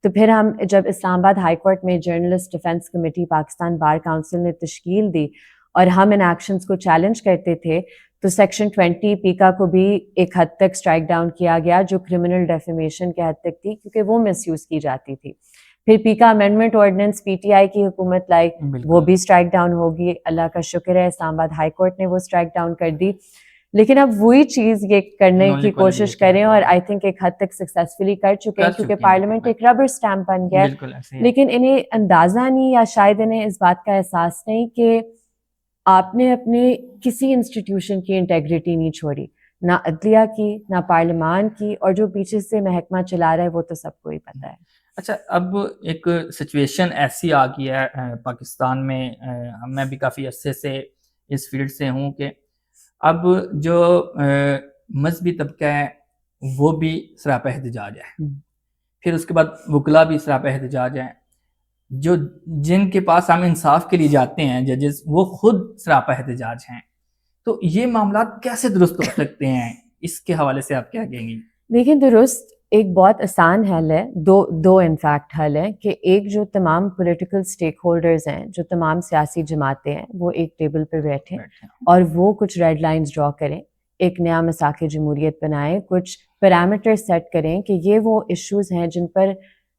تو پھر ہم جب اسلام آباد ہائی کورٹ میں journalist defence committee Pakistan bar council نے تشکیل دی اور ہم ان ایکشنز کو چیلنج کرتے تھے, تو سیکشن 20 پیکا کو بھی ایک حد تک اسٹرائک ڈاؤن کیا گیا, جو کرمنل ڈیفیمیشن کے حد تک تھی, کیونکہ وہ مس یوز کی جاتی تھی. پھر پیکا amendment ordinance P T I کی حکومت لائی, وہ بھی اسٹرائک ڈاؤن ہوگی. اللہ کا شکر ہے اسلام آباد ہائی کورٹ نے وہ اسٹرائک ڈاؤن کر دی. لیکن اب وہی چیز یہ کرنے کی کوشش کریں, اور آئی تھنک ایک حد تک سکسیسفلی کر چکے ہیں, کیونکہ پارلیمنٹ ایک ربر اسٹیمپ بن گیا ہے. لیکن انہیں اندازہ نہیں, یا شاید انہیں اس بات کا احساس نہیں کہ آپ نے اپنے کسی انسٹیٹیوشن کی انٹیگریٹی نہیں چھوڑی, نہ عدلیہ کی, نہ پارلیمان کی, اور جو پیچھے سے محکمہ چلا رہا ہے وہ تو سب کو ہی پتہ ہے. اچھا, اب ایک سچویشن ایسی آ گئی ہے پاکستان میں, میں بھی کافی عرصے سے اس فیلڈ سے ہوں, کہ اب جو مذہبی طبقہ ہے وہ بھی سراپا احتجاج ہے, پھر اس کے بعد وکلا بھی سراپا احتجاج ہے, جو جن کے پاس ہم انصاف کے لیے جاتے ہیں ججز, وہ خود سراپا احتجاج ہیں. تو یہ معاملات کیسے درست ہو سکتے ہیں, اس کے حوالے سے آپ کیا کہیں گی؟ دیکھیں, درست ایک بہت آسان حل ہے, دو انفیکٹ حل ہے, کہ ایک جو تمام پولیٹیکل سٹیک ہولڈرز ہیں, جو تمام سیاسی جماعتیں ہیں, وہ ایک ٹیبل پر بیٹھیں اور وہ کچھ ریڈ لائنز ڈرا کریں, ایک نیا مساق جمہوریت بنائیں, کچھ پیرامیٹر سیٹ کریں کہ یہ وہ ایشوز ہیں جن پر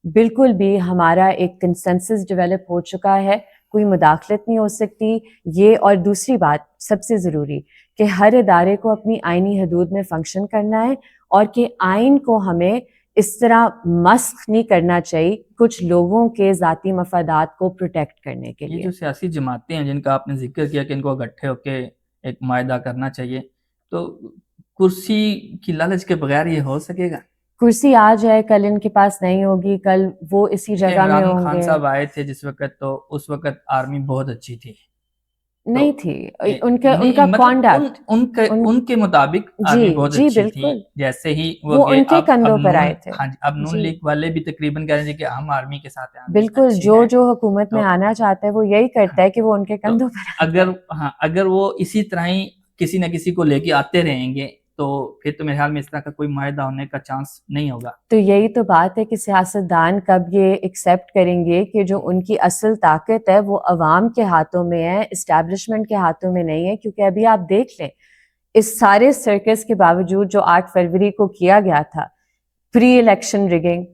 بالکل بھی ہمارا ایک کنسنسس ڈیولپ ہو چکا ہے, کوئی مداخلت نہیں ہو سکتی. یہ, اور دوسری بات سب سے ضروری, کہ ہر ادارے کو اپنی آئینی حدود میں فنکشن کرنا ہے, اور کہ آئین کو ہمیں اس طرح مسخ نہیں کرنا چاہیے کچھ لوگوں کے ذاتی مفادات کو پروٹیکٹ کرنے کے لیے. یہ جو سیاسی جماعتیں ہیں جن کا آپ نے ذکر کیا کہ ان کو اکٹھے ہو کے ایک معاہدہ کرنا چاہیے, تو کرسی کی لالچ کے بغیر یہ ہو سکے گا؟ کرسی آ جائے, کل ان کے پاس نہیں ہوگی, کل وہ اسی جگہ میں ہوں گے. خان صاحب آئے تھے جس وقت, تو اس وقت آرمی بہت اچھی تھی. نہیں تھی, ان کا کانڈکٹ ان کے مطابق آرمی بہت اچھی تھی, جیسے ہی وہ ان کے کندھوں پر آئے تھے. ہاں جی, اب نون لیگ والے بھی تقریباً کہہ رہے ہیں کہ ہم آرمی کے ساتھ ہیں. بالکل, جو حکومت میں آنا چاہتا ہے وہ یہی کرتا ہے کہ وہ ان کے کندھوں پر. اگر وہ اسی طرح ہی کسی نہ کسی کو لے کے آتے رہیں گے تو پھر تو میرے خیال میں اس طرح کا کوئی معاہدہ ہونے کا چانس نہیں ہوگا. تو یہی تو بات ہے کہ سیاستدان کب یہ ایکسیپٹ کریں گے کہ جو ان کی اصل طاقت ہے وہ عوام کے ہاتھوں میں ہے, اسٹیبلشمنٹ کے ہاتھوں میں نہیں ہے. کیونکہ ابھی آپ دیکھ لیں, اس سارے سرکس کے باوجود جو 8 فروری کو کیا گیا تھا, pre election rigging,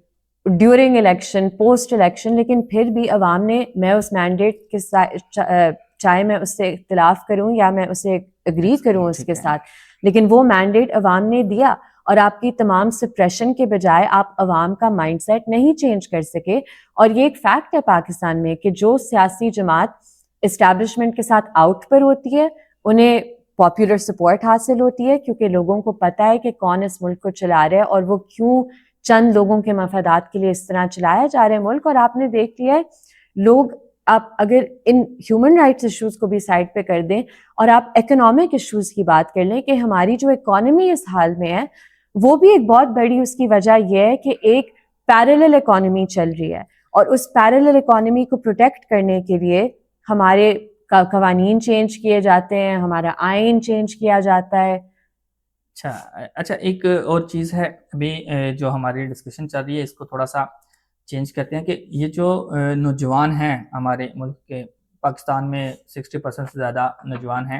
during election, post election, لیکن پھر بھی عوام نے, میں اس مینڈیٹ کے چاہے میں اس سے اختلاف کروں یا میں اسے اگری کروں اس کے ساتھ, لیکن وہ مینڈیٹ عوام نے دیا, اور آپ کی تمام سپریشن کے بجائے آپ عوام کا مائنڈ سیٹ نہیں چینج کر سکے. اور یہ ایک فیکٹ ہے پاکستان میں کہ جو سیاسی جماعت اسٹیبلشمنٹ کے ساتھ آؤٹ پر ہوتی ہے انہیں پاپولر سپورٹ حاصل ہوتی ہے, کیونکہ لوگوں کو پتہ ہے کہ کون اس ملک کو چلا رہا ہے اور وہ کیوں چند لوگوں کے مفادات کے لیے اس طرح چلایا جا رہا ہے ملک. اور آپ نے دیکھ لیا ہے, لوگ, آپ اگر ان ہیومن رائٹس ایشوز کو بھی سائڈ پہ کر دیں اور آپ اکنامک ایشوز کی بات کر لیں کہ ہماری جو اکانومی اس حال میں ہے, وہ بھی ایک بہت بڑی اس کی وجہ یہ ہے کہ ایک پیرلل اکانومی چل رہی ہے, اور اس پیرلل اکانومی کو پروٹیکٹ کرنے کے لیے ہمارے قوانین چینج کیے جاتے ہیں, ہمارا آئین چینج کیا جاتا ہے. اچھا, ایک اور چیز ہے ابھی جو ہماری ڈسکشن چل رہی ہے, اس کو تھوڑا سا چینج کرتے ہیں, کہ یہ جو نوجوان ہیں ہمارے ملک کے, پاکستان میں 60% سے زیادہ نوجوان ہیں,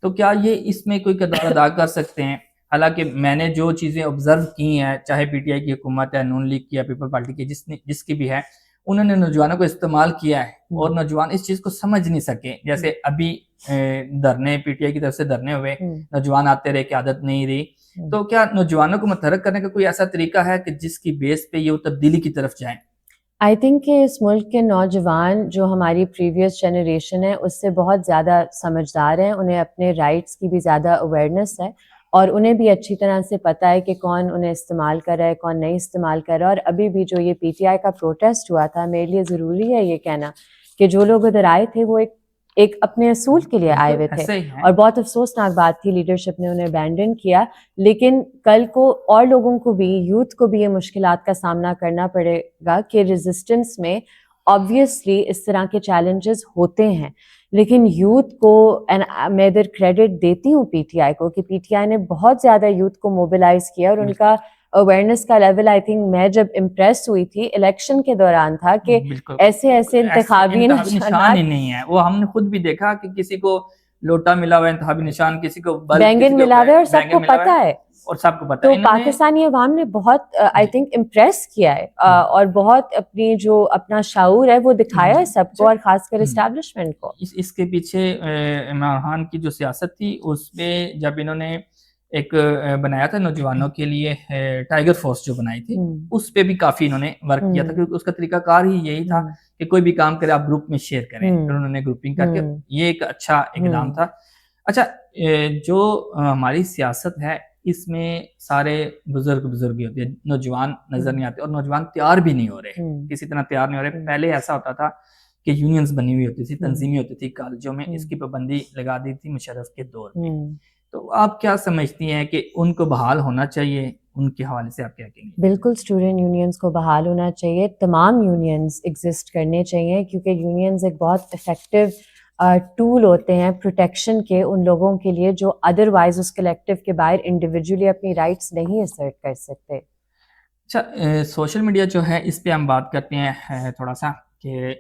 تو کیا یہ اس میں کوئی کردار ادا کر سکتے ہیں؟ حالانکہ میں نے جو چیزیں آبزرو کی ہیں, چاہے پی ٹی آئی کی حکومت ہے, نون لیگ کی یا پیپل پارٹی کی, جس کی بھی ہے, انہوں نے نوجوانوں کو استعمال کیا ہے, اور نوجوان اس چیز کو سمجھ نہیں سکے. جیسے ابھی دھرنے, پی ٹی آئی کی طرف سے دھرنے ہوئے, نوجوان آتے رہے کہ عادت نہیں رہی. تو کیا نوجوانوں کو متحرک کرنے کا کوئی ایسا طریقہ ہے کہ جس کی بیس پہ یہ تبدیلی کی طرف جائیں؟ آئی تھنک کہ اس ملک کے نوجوان جو ہماری پریویس جنریشن ہے اس سے بہت زیادہ سمجھدار ہیں, انہیں اپنے رائٹس کی بھی زیادہ اویئرنیس ہے, اور انہیں بھی اچھی طرح سے پتہ ہے کہ کون انہیں استعمال کر رہا ہے, کون نہیں استعمال کر رہا ہے. اور ابھی بھی جو یہ پی ٹی آئی کا پروٹیسٹ ہوا تھا, میرے لیے ضروری ہے یہ کہنا کہ جو لوگ ادھر آئے تھے وہ ایک ایک اپنے اصول کے لیے آئے ہوئے تھے, ایسے ہی ہے. اور بہت افسوسناک بات تھی, لیڈرشپ نے انہیں ابینڈن کیا. لیکن کل کو اور لوگوں کو بھی, یوتھ کو بھی یہ مشکلات کا سامنا کرنا پڑے گا کہ ریزسٹنس میں آبویسلی اس طرح کے چیلنجز ہوتے ہیں, لیکن یوتھ کو, میں ادھر کریڈٹ دیتی ہوں پی ٹی آئی کو, کہ پی ٹی آئی نے بہت زیادہ یوتھ کو موبلائز کیا, اور ان کا اویئرنیس کا لیول آئی تھنک میں جب امپریس ہوئی تھی الیکشن کے دوران تھا کہ ایسے انتخابی نشان ہی نہیں ہے. وہ ہم نے خود بھی دیکھا کہ کسی کو لوٹا ملا ہوا انتخابی نشان, کسی کو بینگن ملا ہوا ہے, اور سب کو پتا ہے, اور سب کو پتا تو پاکستانی عوام نے بہت آئی تھنک امپریس کیا ہے, اور بہت اپنی جو اپنا شعور ہے وہ دکھایا ہے سب کو, اور خاص کر اسٹیبلشمنٹ کو. اس کے پیچھے عمران خان کی جو سیاست تھی, اس پہ جب انہوں نے ایک بنایا تھا نوجوانوں کے لیے ٹائیگر فورس جو بنائی تھی, اس پہ بھی کافی انہوں نے ورک کیا تھا, کیونکہ اس کا طریقہ کار ہی یہی تھا کہ کوئی بھی کام کرے آپ گروپ میں شیئر کریں, پھر انہوں نے گروپنگ کر کے, یہ ایک اچھا اقدام تھا. اچھا, جو ہماری سیاست ہے اس میں سارے بزرگی ہوتی ہے, نوجوان نظر نہیں آتے, اور نوجوان تیار بھی نہیں ہو رہے, کسی طرح تیار نہیں ہو رہے. پہلے ایسا ہوتا تھا کہ یونینز بنی ہوئی ہوتی تھی, تنظیمیں ہوتی تھی کالجوں میں, اس کی پابندی لگا دی تھی مشرف کے دور میں. تو آپ کیا سمجھتی ہیں کہ ان کو بحال ہونا چاہیے؟ ان کے حوالے سے آپ کیا کہیں گے؟ بالکل, اسٹوڈنٹ یونینز کو بحال ہونا چاہیے, تمام یونینز ایگزسٹ کرنے چاہیے, کیونکہ یونینز ایک بہت افیکٹو ٹول ہوتے ہیں پروٹیکشن کے ان لوگوں کے لیے جو ادروائز اس کلیکٹیو کے باہر انڈیویجولی اپنی رائٹس نہیں اسرٹ کر سکتے. اچھا, سوشل میڈیا جو ہے اس پہ ہم بات کرتے ہیں تھوڑا سا, کہ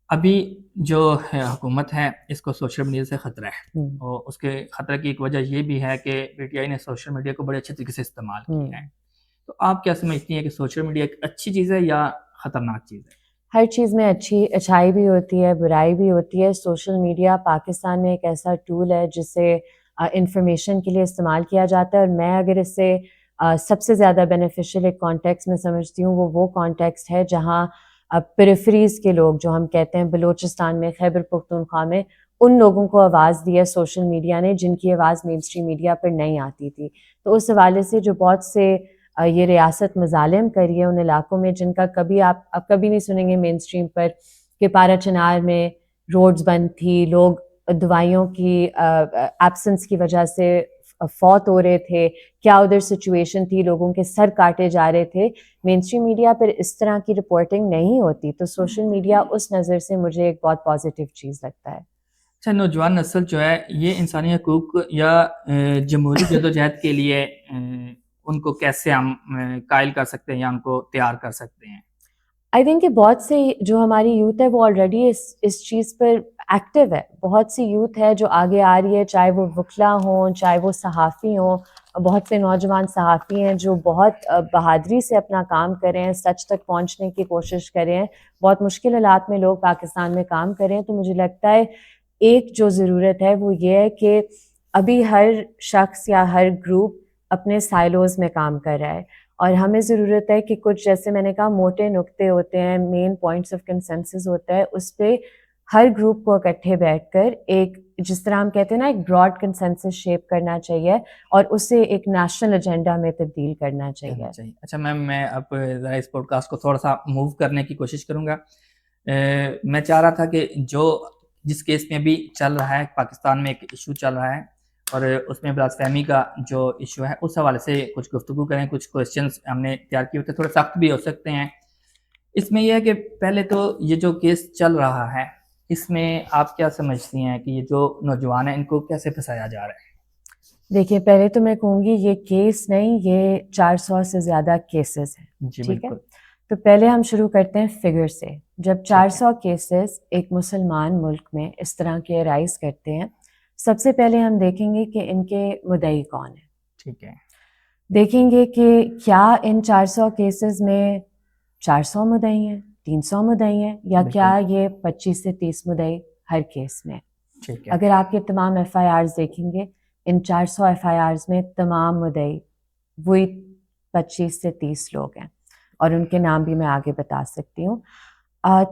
ابھی جو حکومت ہے اس کو سوشل میڈیا سے خطرہ ہے, اور اس کے خطرے کی ایک وجہ یہ بھی ہے کہ پی ٹی آئی نے سوشل میڈیا کو بڑے اچھے طریقے سے استعمال کیا ہے. تو آپ کیا سمجھتی ہیں کہ سوشل میڈیا ایک اچھی چیز ہے یا خطرناک چیز ہے؟ ہر چیز میں اچھائی بھی ہوتی ہے, برائی بھی ہوتی ہے. سوشل میڈیا پاکستان میں ایک ایسا ٹول ہے جسے انفارمیشن کے لیے استعمال کیا جاتا ہے, اور میں اگر اس سے سب سے زیادہ بینیفیشیل ایک کانٹیکس میں سمجھتی ہوں, وہ کانٹیکسٹ ہے جہاں پیریفریز کے لوگ, جو ہم کہتے ہیں بلوچستان میں, خیبر پختونخوا میں, ان لوگوں کو آواز دی ہے سوشل میڈیا نے جن کی آواز مین اسٹریم میڈیا پر نہیں آتی تھی. تو اس حوالے سے جو بہت سے یہ ریاست مظالم کری ہے ان علاقوں میں جن کا کبھی آپ کبھی نہیں سنیں گے مین اسٹریم پر, کہ پارا چنار میں روڈز بند تھی, لوگ دوائیوں کی ایبسنس کی وجہ سے فوت ہو رہے تھے, کیا ادھر سچویشن تھی, لوگوں کے سر کاٹے جا رہے تھے. مین اسٹریم میڈیا پر اس طرح کی رپورٹنگ نہیں ہوتی, تو سوشل میڈیا اس نظر سے مجھے ایک بہت پازیٹیو چیز لگتا ہے. اچھا, نوجوان نسل جو ہے یہ انسانی حقوق یا جمہوری جدوجہد کے لیے ان کو کیسے ہم قائل کر سکتے ہیں یا ان کو تیار کر سکتے ہیں؟ آئی تھنک کہ بہت سے جو ہماری یوتھ ہے وہ آلریڈی اس چیز پر ایکٹیو ہے. بہت سی یوتھ ہے جو آگے آ رہی ہے, چاہے وہ وکلا ہوں, چاہے وہ صحافی ہوں. بہت سے نوجوان صحافی ہیں جو بہت بہادری سے اپنا کام کریں ہیں, سچ تک پہنچنے کی کوشش کریں ہیں. بہت مشکل حالات میں لوگ پاکستان میں کام کریں. تو مجھے لگتا ہے ایک جو ضرورت ہے وہ یہ ہے کہ ابھی ہر شخص یا ہر گروپ اپنے سائلوز میں کام کر رہا ہے, اور ہمیں ضرورت ہے کہ کچھ, جیسے میں نے کہا, موٹے نقطے ہوتے ہیں, مین پوائنٹس آف کنسنسس ہوتا ہے, اس پہ ہر گروپ کو اکٹھے بیٹھ کر ایک, جس طرح ہم کہتے ہیں نا, ایک براڈ کنسنسس شیپ کرنا چاہیے اور اسے ایک نیشنل ایجنڈا میں تبدیل کرنا چاہیے. اچھا میم, میں اب ذرا اس پوڈ کاسٹ کو تھوڑا سا موو کرنے کی کوشش کروں گا. میں چاہ رہا تھا کہ جس کیس میں بھی چل رہا ہے, پاکستان میں ایک ایشو چل رہا ہے اور اس میں بلاسفیمی کا جو ایشو ہے اس حوالے سے کچھ گفتگو کریں. کچھ کویسچنس ہم نے تیار کیے ہوتے, تھوڑے سخت بھی ہو سکتے ہیں. اس میں یہ ہے کہ پہلے تو یہ جو کیس چل رہا ہے اس میں آپ کیا سمجھتی ہیں کہ یہ جو نوجوان ہیں ان کو کیسے پھنسایا جا رہا ہے؟ دیکھیے, پہلے تو میں کہوں گی یہ کیس نہیں, یہ 400 سے زیادہ کیسز ہیں. ٹھیک ہے, تو پہلے ہم شروع کرتے ہیں فگر سے. جب 400 کیسز ایک مسلمان ملک میں اس طرح کے رائز کرتے ہیں, سب سے پہلے ہم دیکھیں گے کہ ان کے مدعی کون ہیں. ٹھیک ہے, دیکھیں گے کہ کیا ان 400 کیسز میں 400 مدعی ہیں, 300 مدعی ہیں, یا کیا یہ 25 سے 30 مدعی ہر کیس میں. اگر آپ کے تمام ایف آئی آرز دیکھیں گے, ان 400 ایف آئی آرز میں تمام مدعی وہی 25 سے 30 لوگ ہیں, اور ان کے نام بھی میں آگے بتا سکتی ہوں.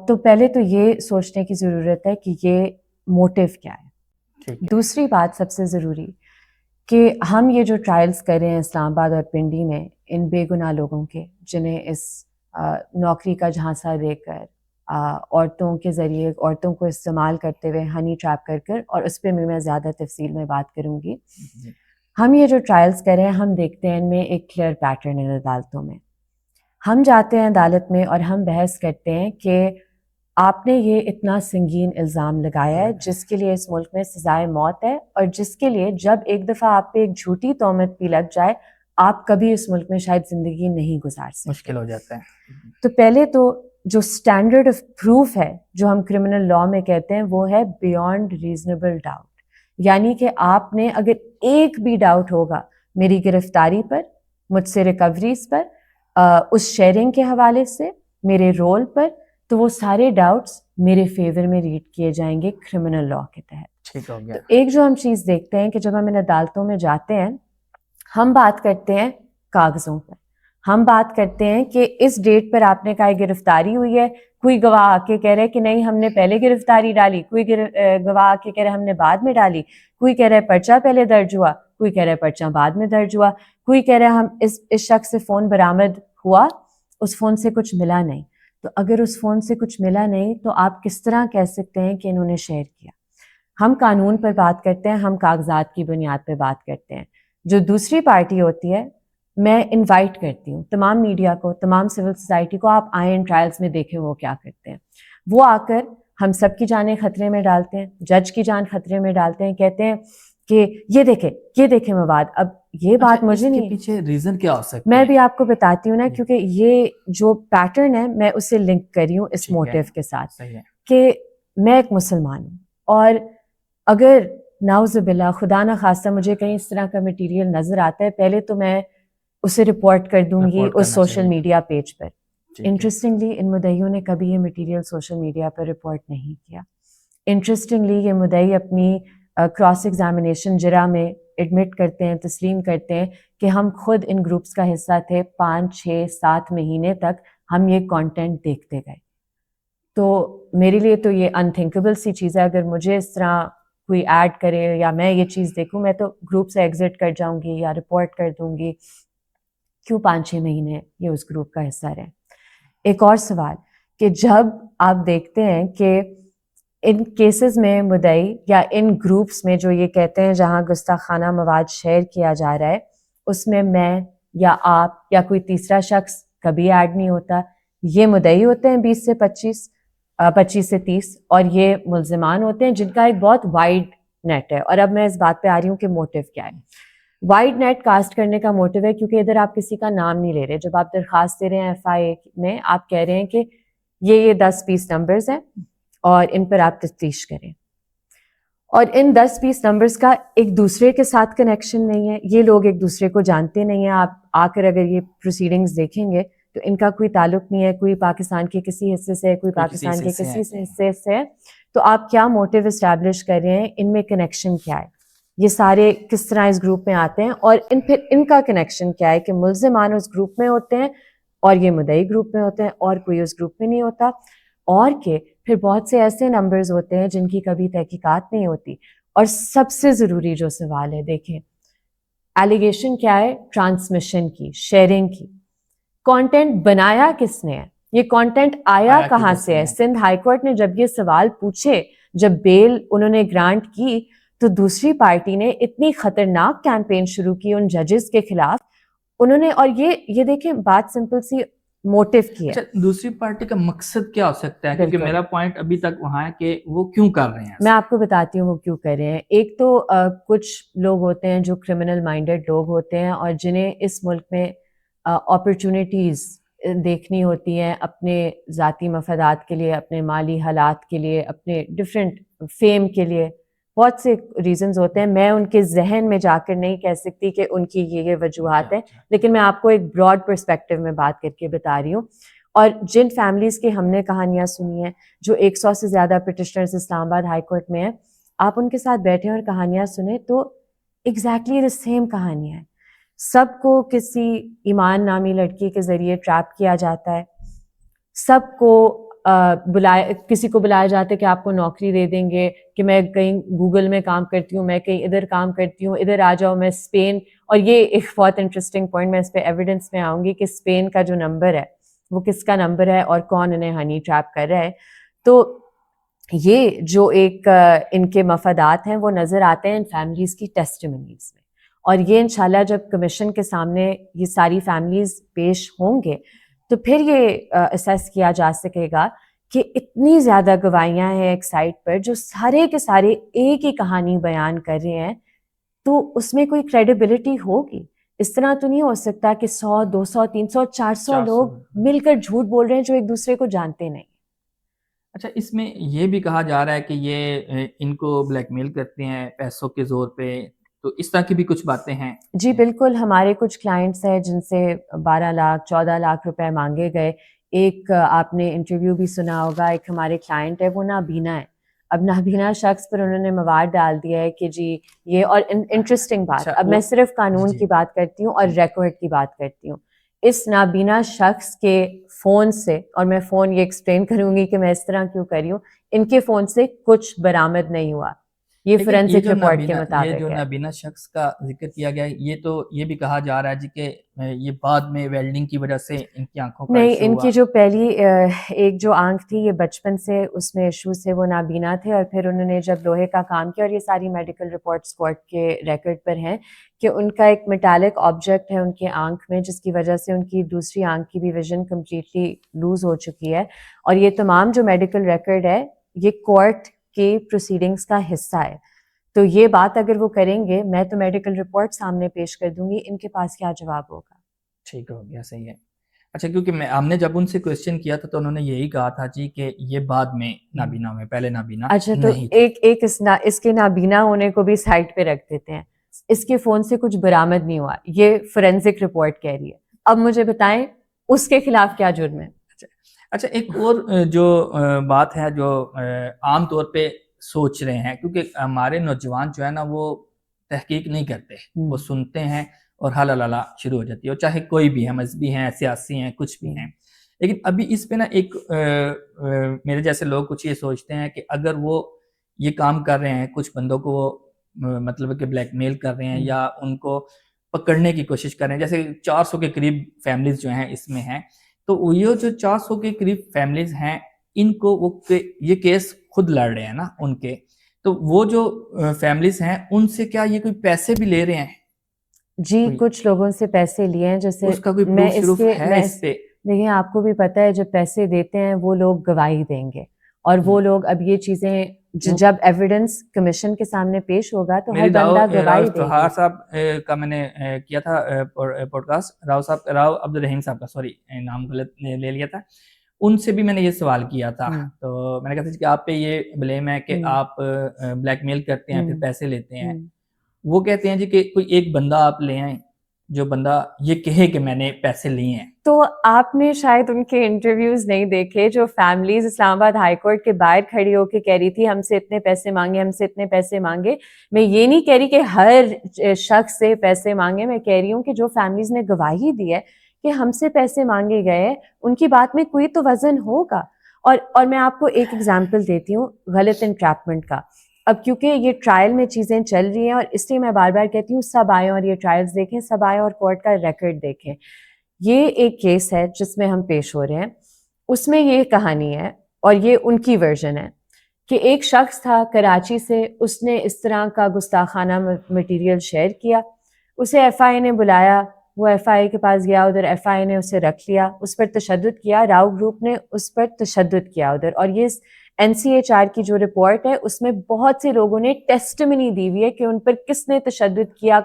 تو پہلے تو یہ سوچنے کی ضرورت ہے کہ یہ موٹیو کیا ہے. دوسری بات سب سے ضروری, کہ ہم یہ جو ٹرائلز کر رہے ہیں اسلام آباد اور پنڈی میں ان بے گناہ لوگوں کے, جنہیں اس نوکری کا جھانسا دے کر عورتوں کے ذریعے عورتوں کو استعمال کرتے ہوئے ہنی ٹریپ کر کر, اور اس پہ بھی میں زیادہ تفصیل میں بات کروں گی. ہم یہ جو ٹرائلز کریں ہم دیکھتے ہیں ان میں ایک کلیئر پیٹرن ہے عدالتوں میں. ہم جاتے ہیں عدالت میں اور ہم بحث کرتے ہیں کہ آپ نے یہ اتنا سنگین الزام لگایا ہے جس کے لیے اس ملک میں سزائے موت ہے, اور جس کے لیے جب ایک دفعہ آپ پہ ایک جھوٹی تہمت بھی لگ جائے آپ کبھی اس ملک میں شاید زندگی نہیں گزار سکتے, مشکل ہو جاتا ہے. تو پہلے تو جو اسٹینڈرڈ آف پروف ہے جو ہم کرمنل لاء میں کہتے ہیں وہ ہے بیونڈ ریزنیبل ڈاؤٹ, یعنی کہ آپ نے اگر ایک بھی ڈاؤٹ ہوگا میری گرفتاری پر, مجھ سے ریکوریز پر, اس شیئرنگ کے حوالے سے, میرے رول پر, تو وہ سارے ڈاؤٹس میرے فیور میں ریڈ کیے جائیں گے کرمنل لاء کے تحت. ٹھیک ہو گیا. تو ایک جو ہم چیز دیکھتے ہیں کہ جب ہم ان عدالتوں میں جاتے ہیں ہم بات کرتے ہیں کاغذوں پر, ہم بات کرتے ہیں کہ اس ڈیٹ پر آپ نے کہا گرفتاری ہوئی ہے, کوئی گواہ آ کے کہہ رہے کہ نہیں ہم نے پہلے گرفتاری ڈالی, کوئی گواہ آ کے کہہ رہے ہم نے بعد میں ڈالی, کوئی کہہ رہے پرچہ پہلے درج ہوا, کوئی کہہ رہے پرچہ بعد میں درج ہوا, کوئی کہہ رہے ہم اس شخص سے فون برآمد ہوا, اس فون سے کچھ ملا نہیں. تو اگر اس فون سے کچھ ملا نہیں تو آپ کس طرح کہہ سکتے ہیں کہ انہوں نے شیئر کیا؟ ہم قانون پر بات کرتے ہیں, ہم کاغذات کی بنیاد پہ بات کرتے ہیں. جو دوسری پارٹی ہوتی ہے, میں انوائٹ کرتی ہوں تمام میڈیا کو, تمام سول سوسائٹی کو, آپ آئیں ان ٹرائلز میں دیکھیں وہ کیا کرتے ہیں. وہ آ کر ہم سب کی جانیں خطرے میں ڈالتے ہیں, جج کی جان خطرے میں ڈالتے ہیں, کہتے ہیں کہ یہ دیکھیں مواد. اب یہ بات مجھے نہیں, پیچھے ریزن کیا ہو سکتا ہے؟ میں بھی آپ کو بتاتی ہوں نا, کیونکہ یہ جو پیٹرن ہے میں اسے لنک کری ہوں اس موٹیو کے ساتھ کہ میں ایک مسلمان ہوں, اور اگر نعوذ باللہ خدا نخواستہ مجھے کہیں اس طرح کا مٹیریل نظر آتا ہے, پہلے تو میں اسے رپورٹ کر دوں گی اس سوشل میڈیا پیج پر. انٹرسٹنگلی ان مدعیوں نے کبھی یہ مٹیریل سوشل میڈیا پر رپورٹ نہیں کیا. انٹرسٹنگلی یہ مدعی اپنی کراس ایگزامینیشن جرا میں ایڈمٹ کرتے ہیں, تسلیم کرتے ہیں کہ ہم خود ان گروپس کا حصہ تھے, 5 6 7 مہینے تک ہم یہ کانٹینٹ دیکھتے گئے. تو میرے لیے تو یہ انتھنکیبل سی چیز ہے, اگر مجھے اس طرح کوئی ایڈ کرے یا میں یہ چیز دیکھوں میں تو گروپ سے ایگزٹ کر جاؤں گی یا رپورٹ کر دوں گی. کیوں 5 6 مہینے یہ اس گروپ کا حصہ رہے؟ ایک اور سوال کہ جب آپ دیکھتے ہیں کہ ان کیسز میں مدعی یا ان گروپس میں جو یہ کہتے ہیں جہاں گستاخانہ مواد شیئر کیا جا رہا ہے, اس میں یا آپ یا کوئی تیسرا شخص کبھی ایڈ نہیں ہوتا. یہ مدعی ہوتے ہیں 20 سے 25 سے 30, اور یہ ملزمان ہوتے ہیں جن کا ایک بہت وائڈ نیٹ ہے. اور اب میں اس بات پہ آ رہی ہوں کہ موٹیو کیا ہے. وائڈ نیٹ کاسٹ کرنے کا موٹیو ہے کیونکہ ادھر آپ کسی کا نام نہیں لے رہے. جب آپ درخواست دے رہے ہیں FIA میں, آپ کہہ رہے ہیں کہ یہ 10-20 نمبرز ہیں اور ان پر آپ تفتیش کریں, اور ان 10-20 نمبرز کا ایک دوسرے کے ساتھ کنیکشن نہیں ہے, یہ لوگ ایک دوسرے کو جانتے نہیں ہیں. آپ آ کر اگر یہ پروسیڈنگز دیکھیں گے تو ان کا کوئی تعلق نہیں ہے, کوئی پاکستان کے کسی حصے سے, کوئی پاکستان کے کسی حصے سے. تو آپ کیا موٹیو اسٹیبلش کر رہے ہیں, ان میں کنیکشن کیا ہے, یہ سارے کس طرح اس گروپ میں آتے ہیں, اور پھر ان کا کنیکشن کیا ہے کہ ملزمان اس گروپ میں ہوتے ہیں اور یہ مدعی گروپ میں ہوتے ہیں اور کوئی اس گروپ میں نہیں ہوتا, اور کہ پھر بہت سے ایسے نمبرز ہوتے ہیں جن کی کبھی تحقیقات نہیں ہوتی. اور سب سے ضروری جو سوال ہے, دیکھیں ایلیگیشن کیا ہے, ٹرانسمیشن کی, شیئرنگ کی. کانٹینٹ بنایا کس نے ہے, یہ کانٹینٹ آیا کہاں سے ہے؟ سندھ ہائی کورٹ نے جب یہ سوال پوچھے, جب بیل انہوں نے گرانٹ کی, تو دوسری پارٹی نے اتنی خطرناک کیمپین شروع کی ان ججز کے خلاف. انہوں نے, اور یہ دیکھیں بات سمپل سی موٹیو کی ہے. دوسری پارٹی کا مقصد کیا ہو سکتا ہے؟ کیونکہ میرا پوائنٹ ابھی تک وہاں ہے کہ وہ کیوں کر رہے ہیں. میں آپ کو بتاتی ہوں وہ کیوں کر رہے ہیں. ایک تو کچھ لوگ ہوتے ہیں جو کرمنل مائنڈڈ لوگ ہوتے ہیں اور جنہیں اس ملک میں اپرچونیٹیز دیکھنی ہوتی ہیں اپنے ذاتی مفادات کے لیے, اپنے مالی حالات کے لیے, اپنے ڈفرینٹ فیم کے لیے. بہت سے ریزنز ہوتے ہیں, میں ان کے ذہن میں جا کر نہیں کہہ سکتی کہ ان کی یہ وجوہات ہیں, لیکن میں آپ کو ایک براڈ پرسپیکٹو میں بات کر کے بتا رہی ہوں. اور جن فیملیز کی ہم نے کہانیاں سنی ہیں, جو 100 سے زیادہ پٹیشنرز اسلام آباد ہائی کورٹ میں ہیں, آپ ان کے ساتھ بیٹھیں اور کہانیاں سنیں تو ایگزیکٹلی دا سیم کہانیاں ہیں. سب کو کسی ایمان نامی لڑکی کے ذریعے ٹریپ کیا جاتا ہے, سب کو کسی کو بلایا جاتا ہے کہ آپ کو نوکری دے دیں گے, کہ میں کہیں گوگل میں کام کرتی ہوں, میں کہیں ادھر کام کرتی ہوں, ادھر آ جاؤ, میں اسپین. اور یہ ایک بہت انٹرسٹنگ پوائنٹ, میں اس پہ ایویڈنس میں آؤں گی کہ اسپین کا جو نمبر ہے وہ کس کا نمبر ہے اور کون انہیں ہنی ٹریپ کر رہا ہے. تو یہ جو ایک ان کے مفادات ہیں وہ نظر آتے ہیں ان فیملیز کی ٹیسٹیمنیز میں, اور یہ انشاءاللہ جب کمیشن کے سامنے یہ ساری فیملیز پیش ہوں گے تو پھر یہ اسیس کیا جا سکے گا کہ اتنی زیادہ گواہیاں ہیں ایک سائٹ پر جو سارے کے سارے ایک ہی کہانی بیان کر رہے ہیں, تو اس میں کوئی کریڈیبلٹی ہوگی. اس طرح تو نہیں ہو سکتا کہ 100 200 300 400 لوگ مل کر جھوٹ بول رہے ہیں جو ایک دوسرے کو جانتے نہیں. اچھا, اس میں یہ بھی کہا جا رہا ہے کہ یہ ان کو بلیک میل کرتے ہیں پیسوں کے زور پہ, تو اس طرح کی بھی کچھ باتیں ہیں؟ جی بالکل, ہمارے کچھ کلائنٹس ہیں جن سے 12 لاکھ 14 لاکھ روپے مانگے گئے. ایک آپ نے انٹرویو بھی سنا ہوگا, ایک ہمارے کلائنٹ ہے وہ نابینا ہے. اب نابینا شخص پر انہوں نے مواد ڈال دیا ہے کہ جی یہ, اور انٹرسٹنگ بات, اب میں صرف قانون کی بات کرتی ہوں اور ریکارڈ کی بات کرتی ہوں. اس نابینا شخص کے فون سے, اور میں فون یہ ایکسپلین کروں گی کہ میں اس طرح کیوں کر رہی ہوں, ان کے فون سے کچھ برآمد نہیں ہوا. یہ فورینسک رپورٹ کے مطابق یہ جو نابینا شخص کا ذکر کیا گیا ہے, یہ تو یہ بھی کہا جا رہا ہے جی کہ یہ بعد میں ویلڈنگ کی وجہ سے ان کی آنکھوں کا نہیں, ایشو ان ہوا. کی جو پہلی ایک جو آنکھ تھی یہ بچپن سے اس میں ایشو سے وہ نابینا تھے, اور پھر انہوں نے جب لوہے کا کام کیا, اور یہ ساری میڈیکل رپورٹس کورٹ کے ریکارڈ پر ہیں کہ ان کا ایک میٹالک آبجیکٹ ہے ان کی آنکھ میں جس کی وجہ سے ان کی دوسری آنکھ کی بھی ویژن کمپلیٹلی لوز ہو چکی ہے. اور یہ تمام جو میڈیکل ریکارڈ ہے یہ کورٹ کی پروسیڈنگز کا حصہ ہے. تو یہ بات اگر وہ کریں گے, میں تو میڈیکل رپورٹ سامنے پیش کر دوں گی, ان کے پاس کیا جواب ہوگا. ٹھیک ہو گیا, صحیح ہے. اچھا, کیونکہ ہم نے جب ان سے کویسچن کیا تھا تو انہوں نے یہی کہا تھا جی کہ یہ بعد میں نابینا ہوئے, پہلے نابینا اچھا, تو نہیں تھے. ایک اس کے نابینا ہونے کو بھی سائٹ پہ رکھ دیتے ہیں. اس کے فون سے کچھ برآمد نہیں ہوا, یہ فورینسک رپورٹ کہہ رہی ہے. اب مجھے بتائیں اس کے خلاف کیا جرم ہے. اچھا, ایک اور جو بات ہے جو عام طور پہ سوچ رہے ہیں, کیونکہ ہمارے نوجوان جو ہے نا وہ تحقیق نہیں کرتے, وہ سنتے ہیں اور حل لالا شروع ہو جاتی ہے, اور چاہے کوئی بھی ہے, مذہبی ہیں, سیاسی ہیں, کچھ بھی ہیں. لیکن ابھی اس پہ نا ایک میرے جیسے لوگ کچھ یہ سوچتے ہیں کہ اگر وہ یہ کام کر رہے ہیں, کچھ بندوں کو وہ مطلب کہ بلیک میل کر رہے ہیں یا ان کو پکڑنے کی کوشش کر رہے ہیں, جیسے 400 کے قریب فیملیز جو ہیں اس میں ہیں, تو یہ جو 400 کے قریب فیملیز ہیں ان کو وہ یہ کیس خود لڑ رہے ہیں نا ان کے, تو وہ جو فیملیز ہیں ان سے کیا یہ کوئی پیسے بھی لے رہے ہیں؟ جی کچھ لوگوں سے پیسے لیے ہیں, جیسے اس کا کوئی میں پروف ہے اس پہ؟ دیکھیں آپ کو بھی پتہ ہے جب پیسے دیتے ہیں وہ لوگ گواہی دیں گے, اور وہ لوگ اب یہ چیزیں جب ایویڈنس کمیشن کے سامنے پیش ہوگا تو ہر بندہ گواہی دے گا. صاحب کا میں نے کیا تھا پوڈ کاسٹ, راؤ عبد الرحیم صاحب کا, سوری نام غلط لے لیا تھا, ان سے بھی میں نے یہ سوال کیا تھا. تو میں نے کہا تھا کہ آپ پہ یہ بلیم ہے کہ آپ بلیک میل کرتے ہیں پھر پیسے لیتے ہیں. وہ کہتے ہیں جی کہ کوئی ایک بندہ آپ لے آئیں جو بندہ یہ کہے کہ میں نے پیسے لیے ہیں. تو آپ نے شاید ان کے انٹرویوز نہیں دیکھے جو فیملیز اسلام آباد ہائی کورٹ کے باہر کھڑی ہو کے کہہ رہی تھی ہم سے اتنے پیسے مانگے, ہم سے اتنے پیسے مانگے. میں یہ نہیں کہہ رہی کہ ہر شخص سے پیسے مانگے, میں کہہ رہی ہوں کہ جو فیملیز نے گواہی دی ہے کہ ہم سے پیسے مانگے گئے, ان کی بات میں کوئی تو وزن ہوگا. اور میں آپ کو ایک ایگزامپل دیتی ہوں غلط انٹریپمنٹ کا. اب کیونکہ یہ ٹرائل میں چیزیں چل رہی ہیں, اور اس لیے میں بار بار کہتی ہوں سب آئیں اور یہ ٹرائلز دیکھیں, سب آئیں اور کورٹ کا ریکارڈ دیکھیں. یہ ایک کیس ہے جس میں ہم پیش ہو رہے ہیں, اس میں یہ کہانی ہے اور یہ ان کی ورژن ہے کہ ایک شخص تھا کراچی سے, اس نے اس طرح کا گستاخانہ مٹیریل شیئر کیا, اسے ایف آئی اے نے بلایا, وہ ایف آئی اے کے پاس گیا, ادھر ایف آئی اے نے اسے رکھ لیا, اس پر تشدد کیا, راؤ گروپ نے اس پر تشدد کیا ادھر. اور یہ NCHR کی جو رپورٹ ہے اس میں بہت سے لوگوں نے ٹیسٹمنی دی ہوئی ہے کہ ان پر کس نے تشدد کیا,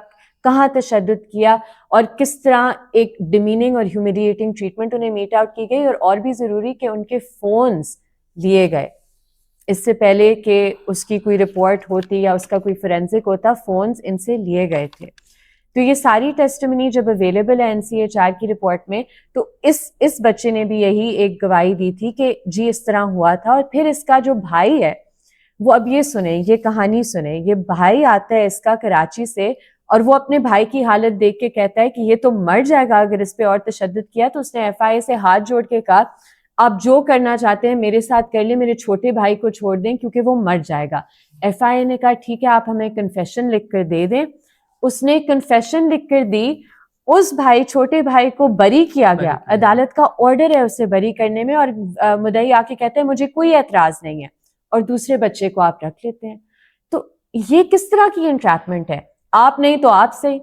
کہاں تشدد کیا, اور کس طرح ایک ڈیمیننگ اور ہیومیلیٹنگ ٹریٹمنٹ انہیں میٹ آؤٹ کی گئی. اور بھی ضروری کہ ان کے فونز لیے گئے, اس سے پہلے کہ اس کی کوئی رپورٹ ہوتی یا اس کا کوئی فورینسک ہوتا, فونز ان سے لیے گئے تھے. تو یہ ساری ٹیسٹمنی جب اویلیبل ہے NCHR کی رپورٹ میں, تو اس بچے نے بھی یہی ایک گواہی دی تھی کہ جی اس طرح ہوا تھا. اور پھر اس کا جو بھائی ہے وہ, اب یہ سنیں, یہ کہانی سنیں, یہ بھائی آتا ہے اس کا کراچی سے, اور وہ اپنے بھائی کی حالت دیکھ کے کہتا ہے کہ یہ تو مر جائے گا اگر اس پہ اور تشدد کیا. تو اس نے ایف آئی اے سے ہاتھ جوڑ کے کہا آپ جو کرنا چاہتے ہیں میرے ساتھ کر لیں, میرے چھوٹے بھائی کو چھوڑ دیں کیونکہ وہ مر جائے گا. ایف آئی اے نے کہا ٹھیک ہے آپ ہمیں کنفیشن لکھ کر دے دیں. اس نے کنفیشن لکھ کر دی, اس بھائی چھوٹے بھائی کو بری کیا گیا, عدالت کا آرڈر ہے اسے بری کرنے میں, اور مدعی آ کے کہتے ہیں مجھے کوئی اعتراض نہیں ہے, اور دوسرے بچے کو آپ رکھ لیتے ہیں. تو یہ کس طرح کی انٹریپمنٹ ہے؟ آپ نہیں تو آپ سے,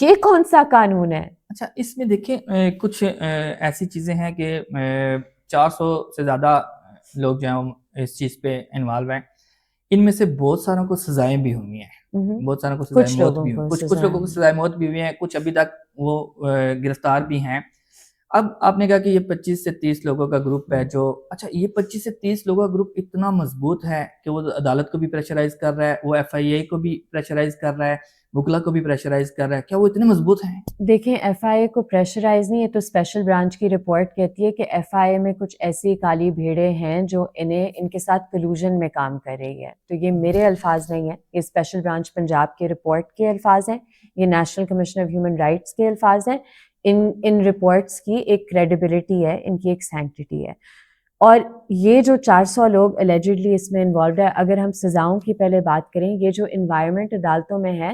یہ کون سا قانون ہے؟ اچھا اس میں دیکھیں کچھ ایسی چیزیں ہیں کہ 400 سے زیادہ لوگ جو ہیں اس چیز پہ انوالو ہیں, ان میں سے بہت ساروں کو سزائیں بھی ہوئی ہیں, بہت ساروں کو سزائے موت بھی ہوئی, کچھ لوگوں کو سزائے موت بھی ہوئی ہیں, کچھ ابھی تک وہ گرفتار بھی ہیں. اب آپ نے کہا کہ یہ 25 سے 30 لوگوں کا گروپ ہے جو, اچھا یہ 25 سے 30 لوگوں کا گروپ اتنا مضبوط ہے کہ وہ عدالت کو بھی پریشرائز کر رہا ہے, وہ ایف آئی اے کو بھی پریشرائز کر رہا ہے, وکلا کو بھی پریشرائز کر رہا ہے, کیا وہ اتنے مضبوط ہیں؟ دیکھیں ایف آئی اے کو پریشرائز نہیں, یہ تو اسپیشل برانچ کی رپورٹ کہتی ہے کہ ایف آئی اے میں کچھ ایسی کالی بھیڑیں ہیں جو ان کے ساتھ کلوژن میں کام کر رہی ہے. تو یہ میرے الفاظ نہیں ہیں, یہ اسپیشل برانچ پنجاب کے رپورٹ کے الفاظ ہیں, یہ national commission of human rights کے الفاظ ہیں. ان رپورٹس کی ایک کریڈیبلٹی ہے, ان کی ایک سینکٹیٹی ہے. اور یہ جو 400 لوگ الیجڈلی اس میں انوالوڈ ہے, اگر ہم سزاؤں کی پہلے بات کریں, یہ جو انوائرمنٹ عدالتوں میں ہے,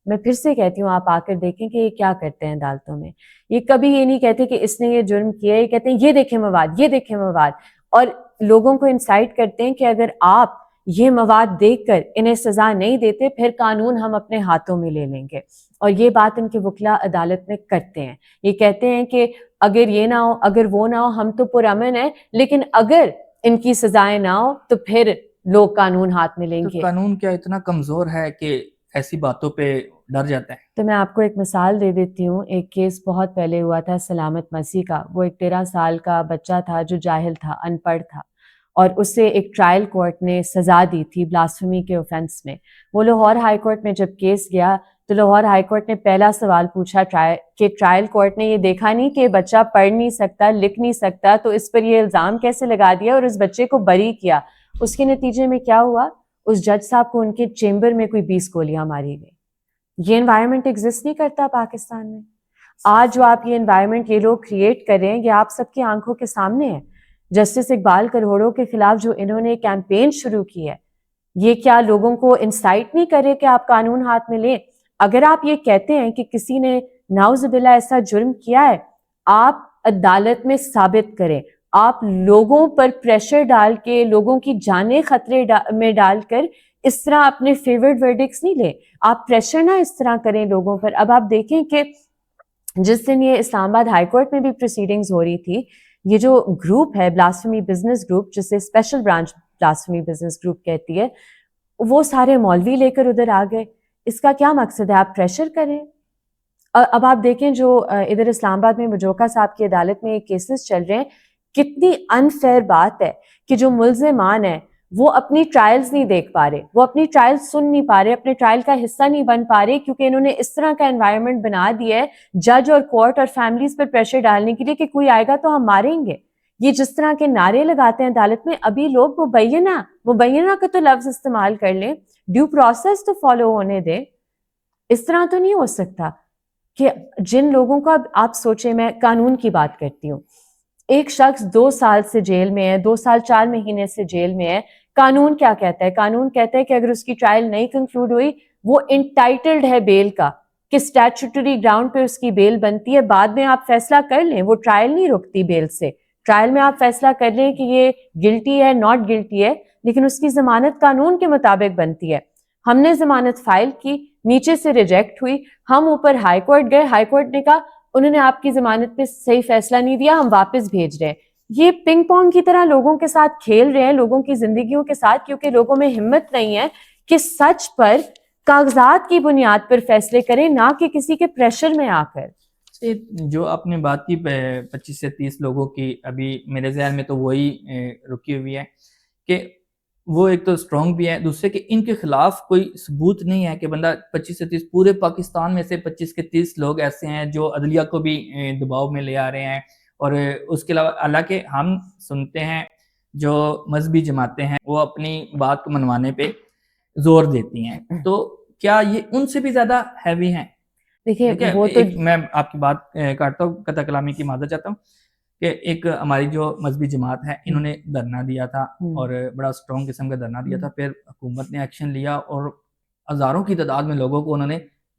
میں پھر سے کہتی ہوں آپ آ کر دیکھیں کہ یہ کیا کرتے ہیں عدالتوں میں. یہ کبھی یہ نہیں کہتے کہ اس نے یہ جرم کیا, یہ کہتے ہیں یہ دیکھیں مواد, یہ دیکھیں مواد, اور لوگوں کو انسائٹ کرتے ہیں کہ اگر آپ یہ مواد دیکھ کر انہیں سزا نہیں دیتے پھر قانون ہم اپنے ہاتھوں میں لے لیں گے. اور یہ بات ان کے وکلا عدالت میں کرتے ہیں, یہ کہتے ہیں کہ اگر یہ نہ ہو, اگر وہ نہ ہو, ہم تو پرامن ہیں, لیکن اگر ان کی سزائیں نہ ہو تو پھر لوگ قانون ہاتھ میں لیں گے. قانون کیا اتنا کمزور ہے کہ ایسی باتوں پہ ڈر جاتا ہے؟ تو میں آپ کو ایک مثال دے دیتی ہوں. ایک کیس بہت پہلے ہوا تھا سلامت مسیح کا. وہ ایک 13 سال کا بچہ تھا جو جاہل تھا, ان پڑھ تھا, اور اسے ایک ٹرائل کورٹ نے سزا دی تھی بلاسفیمی کے اوفینس میں. وہ لاہور ہائی کورٹ میں جب کیس گیا تو لاہور ہائی کورٹ نے پہلا سوال پوچھا کہ ٹرائل کورٹ نے یہ دیکھا نہیں کہ بچہ پڑھ نہیں سکتا, لکھ نہیں سکتا, تو اس پر یہ الزام کیسے لگا دیا اور اس بچے کو بری کیا. اس کے نتیجے میں کیا ہوا, اس جج صاحب کو ان کے چیمبر میں کوئی 20 گولیاں ماری گئی. یہ انوائرمنٹ ایگزسٹ نہیں کرتا پاکستان میں. آج جو آپ یہ انوائرمنٹ یہ لوگ کریٹ کر رہے ہیں, یہ آپ سب کی آنکھوں کے سامنے ہے. جسٹس اقبال کروڑوں کے خلاف جو انہوں نے کیمپین شروع کی ہے, یہ کیا لوگوں کو انسائٹ نہیں کرے کہ آپ قانون ہاتھ میں لیں؟ اگر آپ یہ کہتے ہیں کہ کسی نے نعوذ باللہ ایسا جرم کیا ہے, آپ عدالت میں ثابت کریں. آپ لوگوں پر پریشر ڈال کے, لوگوں کی جانیں خطرے میں ڈال کر اس طرح اپنے فیورٹ ورڈکٹس نہیں لیں. آپ پریشر نہ اس طرح کریں لوگوں پر. اب آپ دیکھیں کہ جس دن یہ اسلام آباد ہائی کورٹ میں بھی پروسیڈنگز ہو رہی تھی, یہ جو گروپ ہے بلاسفیمی بزنس گروپ, جسے special branch blasphemy business group کہتی ہے, وہ سارے مولوی لے کر ادھر آ گئے. اس کا کیا مقصد ہے؟ آپ پریشر کریں. اب آپ دیکھیں جو ادھر اسلام آباد میں مجوکا صاحب کی عدالت میں یہ کیسز چل رہے ہیں, کتنی انفیئر بات ہے کہ جو ملزمان ہیں وہ اپنی ٹرائلز نہیں دیکھ پا رہے, وہ اپنی ٹرائل سن نہیں پا رہے, اپنے ٹرائل کا حصہ نہیں بن پا رہے, کیونکہ انہوں نے اس طرح کا انوائرمنٹ بنا دیا ہے جج اور کورٹ اور فیملیز پر پریشر ڈالنے کے لیے کہ کوئی آئے گا تو ہم ماریں گے. یہ جس طرح کے نعرے لگاتے ہیں عدالت میں, ابھی لوگ مبینہ کا تو لفظ استعمال کر لیں, ڈیو پروسیس تو فالو ہونے دیں. اس طرح تو نہیں ہو سکتا کہ جن لوگوں کا آپ سوچیں, میں قانون کی بات کرتی ہوں, ایک شخص 2 سال سے جیل میں ہے, 2 سال 4 مہینے سے جیل میں ہے. قانون کیا کہتا ہے؟ قانون کہتا ہے کہ اگر اس کی ٹرائل نہیں کنکلوڈ ہوئی, وہ انٹائٹلڈ ہے بیل کا, کہ اسٹیچوٹری گراؤنڈ پہ اس کی بیل بنتی ہے. بعد میں آپ فیصلہ کر لیں, وہ ٹرائل نہیں رکتی بیل سے. ٹرائل میں آپ فیصلہ کر لیں کہ یہ گلٹی ہے, ناٹ گلٹی ہے, لیکن اس کی ضمانت قانون کے مطابق بنتی ہے. ہم نے ضمانت فائل کی, نیچے سے ریجیکٹ ہوئی, ہم اوپر ہائی کورٹ گئے, ہائی کورٹ نے کہا انہوں نے آپ کی ضمانت پہ صحیح فیصلہ نہیں دیا, ہم واپس بھیج رہے ہیں. یہ پنگ پونگ کی طرح لوگوں کے ساتھ کھیل رہے ہیں, لوگوں کی زندگیوں کے ساتھ, کیونکہ لوگوں میں ہمت نہیں ہے کہ سچ پر کاغذات کی بنیاد پر فیصلے کریں, نہ کہ کسی کے پریشر میں آ کر. جو آپ نے بات کی 25 سے 30 لوگوں کی, ابھی میرے ذہن میں تو وہی رکی ہوئی ہے کہ وہ ایک تو اسٹرانگ بھی ہے, دوسرے کہ ان کے خلاف کوئی ثبوت نہیں ہے کہ بندہ 25 سے 30 پورے پاکستان میں سے 25 کے 30 لوگ ایسے ہیں جو عدلیہ کو بھی دباؤ میں لے آ رہے ہیں. اور اس کے علاوہ حالانکہ ہم سنتے ہیں جو مذہبی جماعتیں ہیں وہ اپنی بات کو منوانے پہ زور دیتی ہیں, تو کیا یہ ان سے بھی زیادہ ہیوی ہیں؟ دیکھیے وہ تو میں آپ کی بات کاٹتا ہوں, قطع کلامی کی معذرت چاہتا ہوں, کہ ایک ہماری جو مذہبی جماعت ہے انہوں نے دھرنا دیا تھا اور بڑا اسٹرانگ قسم کا دھرنا دیا تھا. پھر حکومت نے ایکشن لیا اور ہزاروں کی تعداد میں لوگوں کو انہوں نے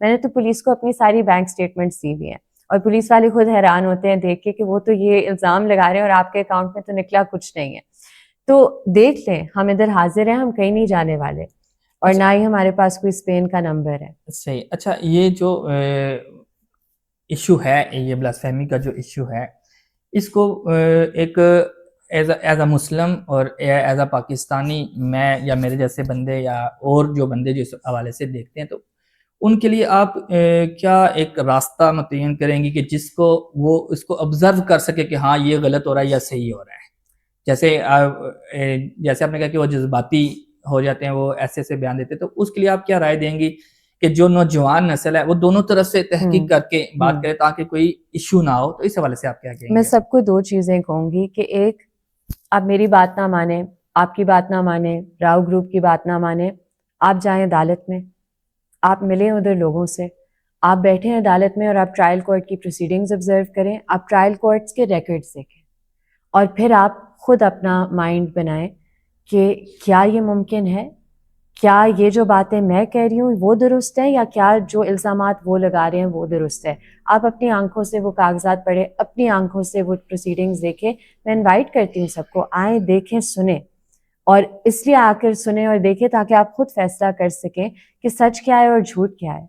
میں نے تو پولیس کو اپنی ساری بینک اسٹیٹمنٹس دی ہوئی ہیں, اور پولیس والے خود حیران ہوتے ہیں دیکھ کے کہ وہ تو یہ الزام لگا رہے ہیں اور آپ کے اکاؤنٹ میں تو نکلا کچھ نہیں ہے. تو دیکھ لیں, ہم ادھر حاضر ہیں, ہم کہیں نہیں جانے والے, اور نہ ہی ہمارے پاس کوئی اسپین کا نمبر ہے. صحیح. اچھا, یہ جو ایشو ہے, یہ بلاسفیمی کا جو ایشو ہے, اس کو ایک ایز اے مسلم اور ایز اے پاکستانی, میں یا میرے جیسے بندے یا اور جو بندے جو اس حوالے سے دیکھتے ہیں, تو ان کے لیے آپ کیا ایک راستہ متعین کریں گی کہ جس کو وہ اس کو آبزرو کر سکے کہ ہاں یہ غلط ہو رہا ہے یا صحیح ہو رہا ہے؟ جیسے آپ نے کہا کہ وہ جذباتی ہو جاتے ہیں, وہ ایسے بیان دیتے ہیں, تو اس کے لیے آپ کیا رائے دیں گی کہ جو نوجوان نسل ہے وہ دونوں طرف سے تحقیق کر کے بات کرے تاکہ کوئی ایشو نہ ہو؟ تو اس حوالے سے آپ کیا کہیں گے؟ میں سب کو دو چیزیں کہوں گی کہ ایک, آپ میری بات نہ مانیں, آپ کی بات نہ مانیں, راؤ گروپ کی بات نہ مانیں, آپ جائیں عدالت میں, آپ ملیں ادھر لوگوں سے, آپ بیٹھیں عدالت میں اور آپ ٹرائل کورٹ کی پروسیڈنگز آبزرو کریں, آپ ٹرائل کورٹس کے ریکارڈز دیکھیں, اور پھر آپ خود اپنا مائنڈ بنائیں کہ کیا یہ ممکن ہے, کیا یہ جو باتیں میں کہہ رہی ہوں وہ درست ہے, یا کیا جو الزامات وہ لگا رہے ہیں وہ درست ہے. آپ اپنی آنکھوں سے وہ کاغذات پڑھیں, اپنی آنکھوں سے وہ پروسیڈنگز دیکھیں. میں انوائٹ کرتی ہوں سب کو, آئیں, دیکھیں, سنیں, اور اس لیے آ کر سنیں اور دیکھیں تاکہ آپ خود فیصلہ کر سکیں کہ سچ کیا ہے اور جھوٹ کیا ہے.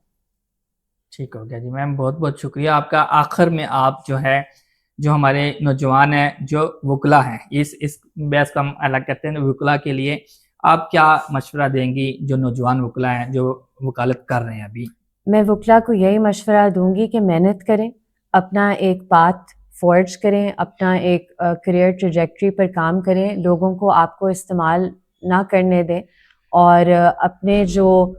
ٹھیک ہو گیا جی میم, بہت بہت شکریہ آپ کا. آخر میں آپ جو ہے, جو ہمارے نوجوان ہیں, جو وکلا ہیں, اس بحث کا ہم الگ کرتے ہیں, وکلا کے لیے آپ کیا مشورہ دیں گی جو نوجوان وکلا ہیں جو وکالت کر رہے ہیں ابھی؟ میں وکلا کو یہی مشورہ دوں گی کہ محنت کریں, اپنا ایک پاتھ فورج کریں, اپنا ایک کریئر ٹریجیکٹری پر کام کریں, لوگوں کو آپ کو استعمال نہ کرنے دیں, اور اپنے جو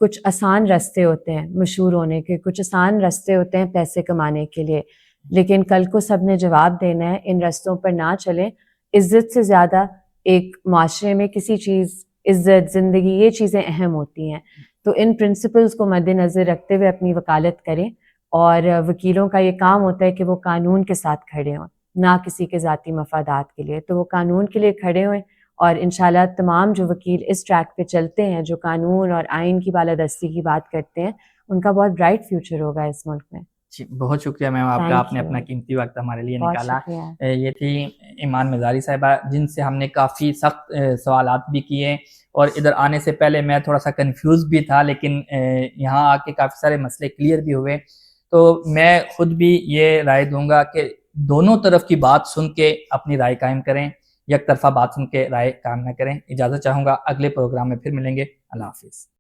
کچھ آسان راستے ہوتے ہیں مشہور ہونے کے, کچھ آسان راستے ہوتے ہیں پیسے کمانے کے لیے, لیکن کل کو سب نے جواب دینا ہے, ان رستوں پر نہ چلیں. عزت سے زیادہ ایک معاشرے میں کسی چیز, عزت, زندگی, یہ چیزیں اہم ہوتی ہیں. تو ان پرنسپلز کو مد نظر رکھتے ہوئے اپنی وکالت کریں, اور وکیلوں کا یہ کام ہوتا ہے کہ وہ قانون کے ساتھ کھڑے ہوں, نہ کسی کے ذاتی مفادات کے لیے. تو وہ قانون کے لیے کھڑے ہوئیں, اور انشاءاللہ تمام جو وکیل اس ٹریک پہ چلتے ہیں, جو قانون اور آئین کی بالادستی کی بات کرتے ہیں, ان کا بہت برائٹ فیوچر ہوگا اس ملک میں. بہت شکریہ میم آپ کا, آپ نے اپنا قیمتی وقت ہمارے لیے نکالا. یہ تھی ایمان مزاری صاحبہ, جن سے ہم نے کافی سخت سوالات بھی کیے, اور ادھر آنے سے پہلے میں تھوڑا سا کنفیوز بھی تھا, لیکن یہاں آ کے کافی سارے مسئلے کلیئر بھی ہوئے. تو میں خود بھی یہ رائے دوں گا کہ دونوں طرف کی بات سن کے اپنی رائے قائم کریں, یک طرفہ بات سن کے رائے قائم نہ کریں. اجازت چاہوں گا, اگلے پروگرام میں پھر ملیں گے. اللہ حافظ.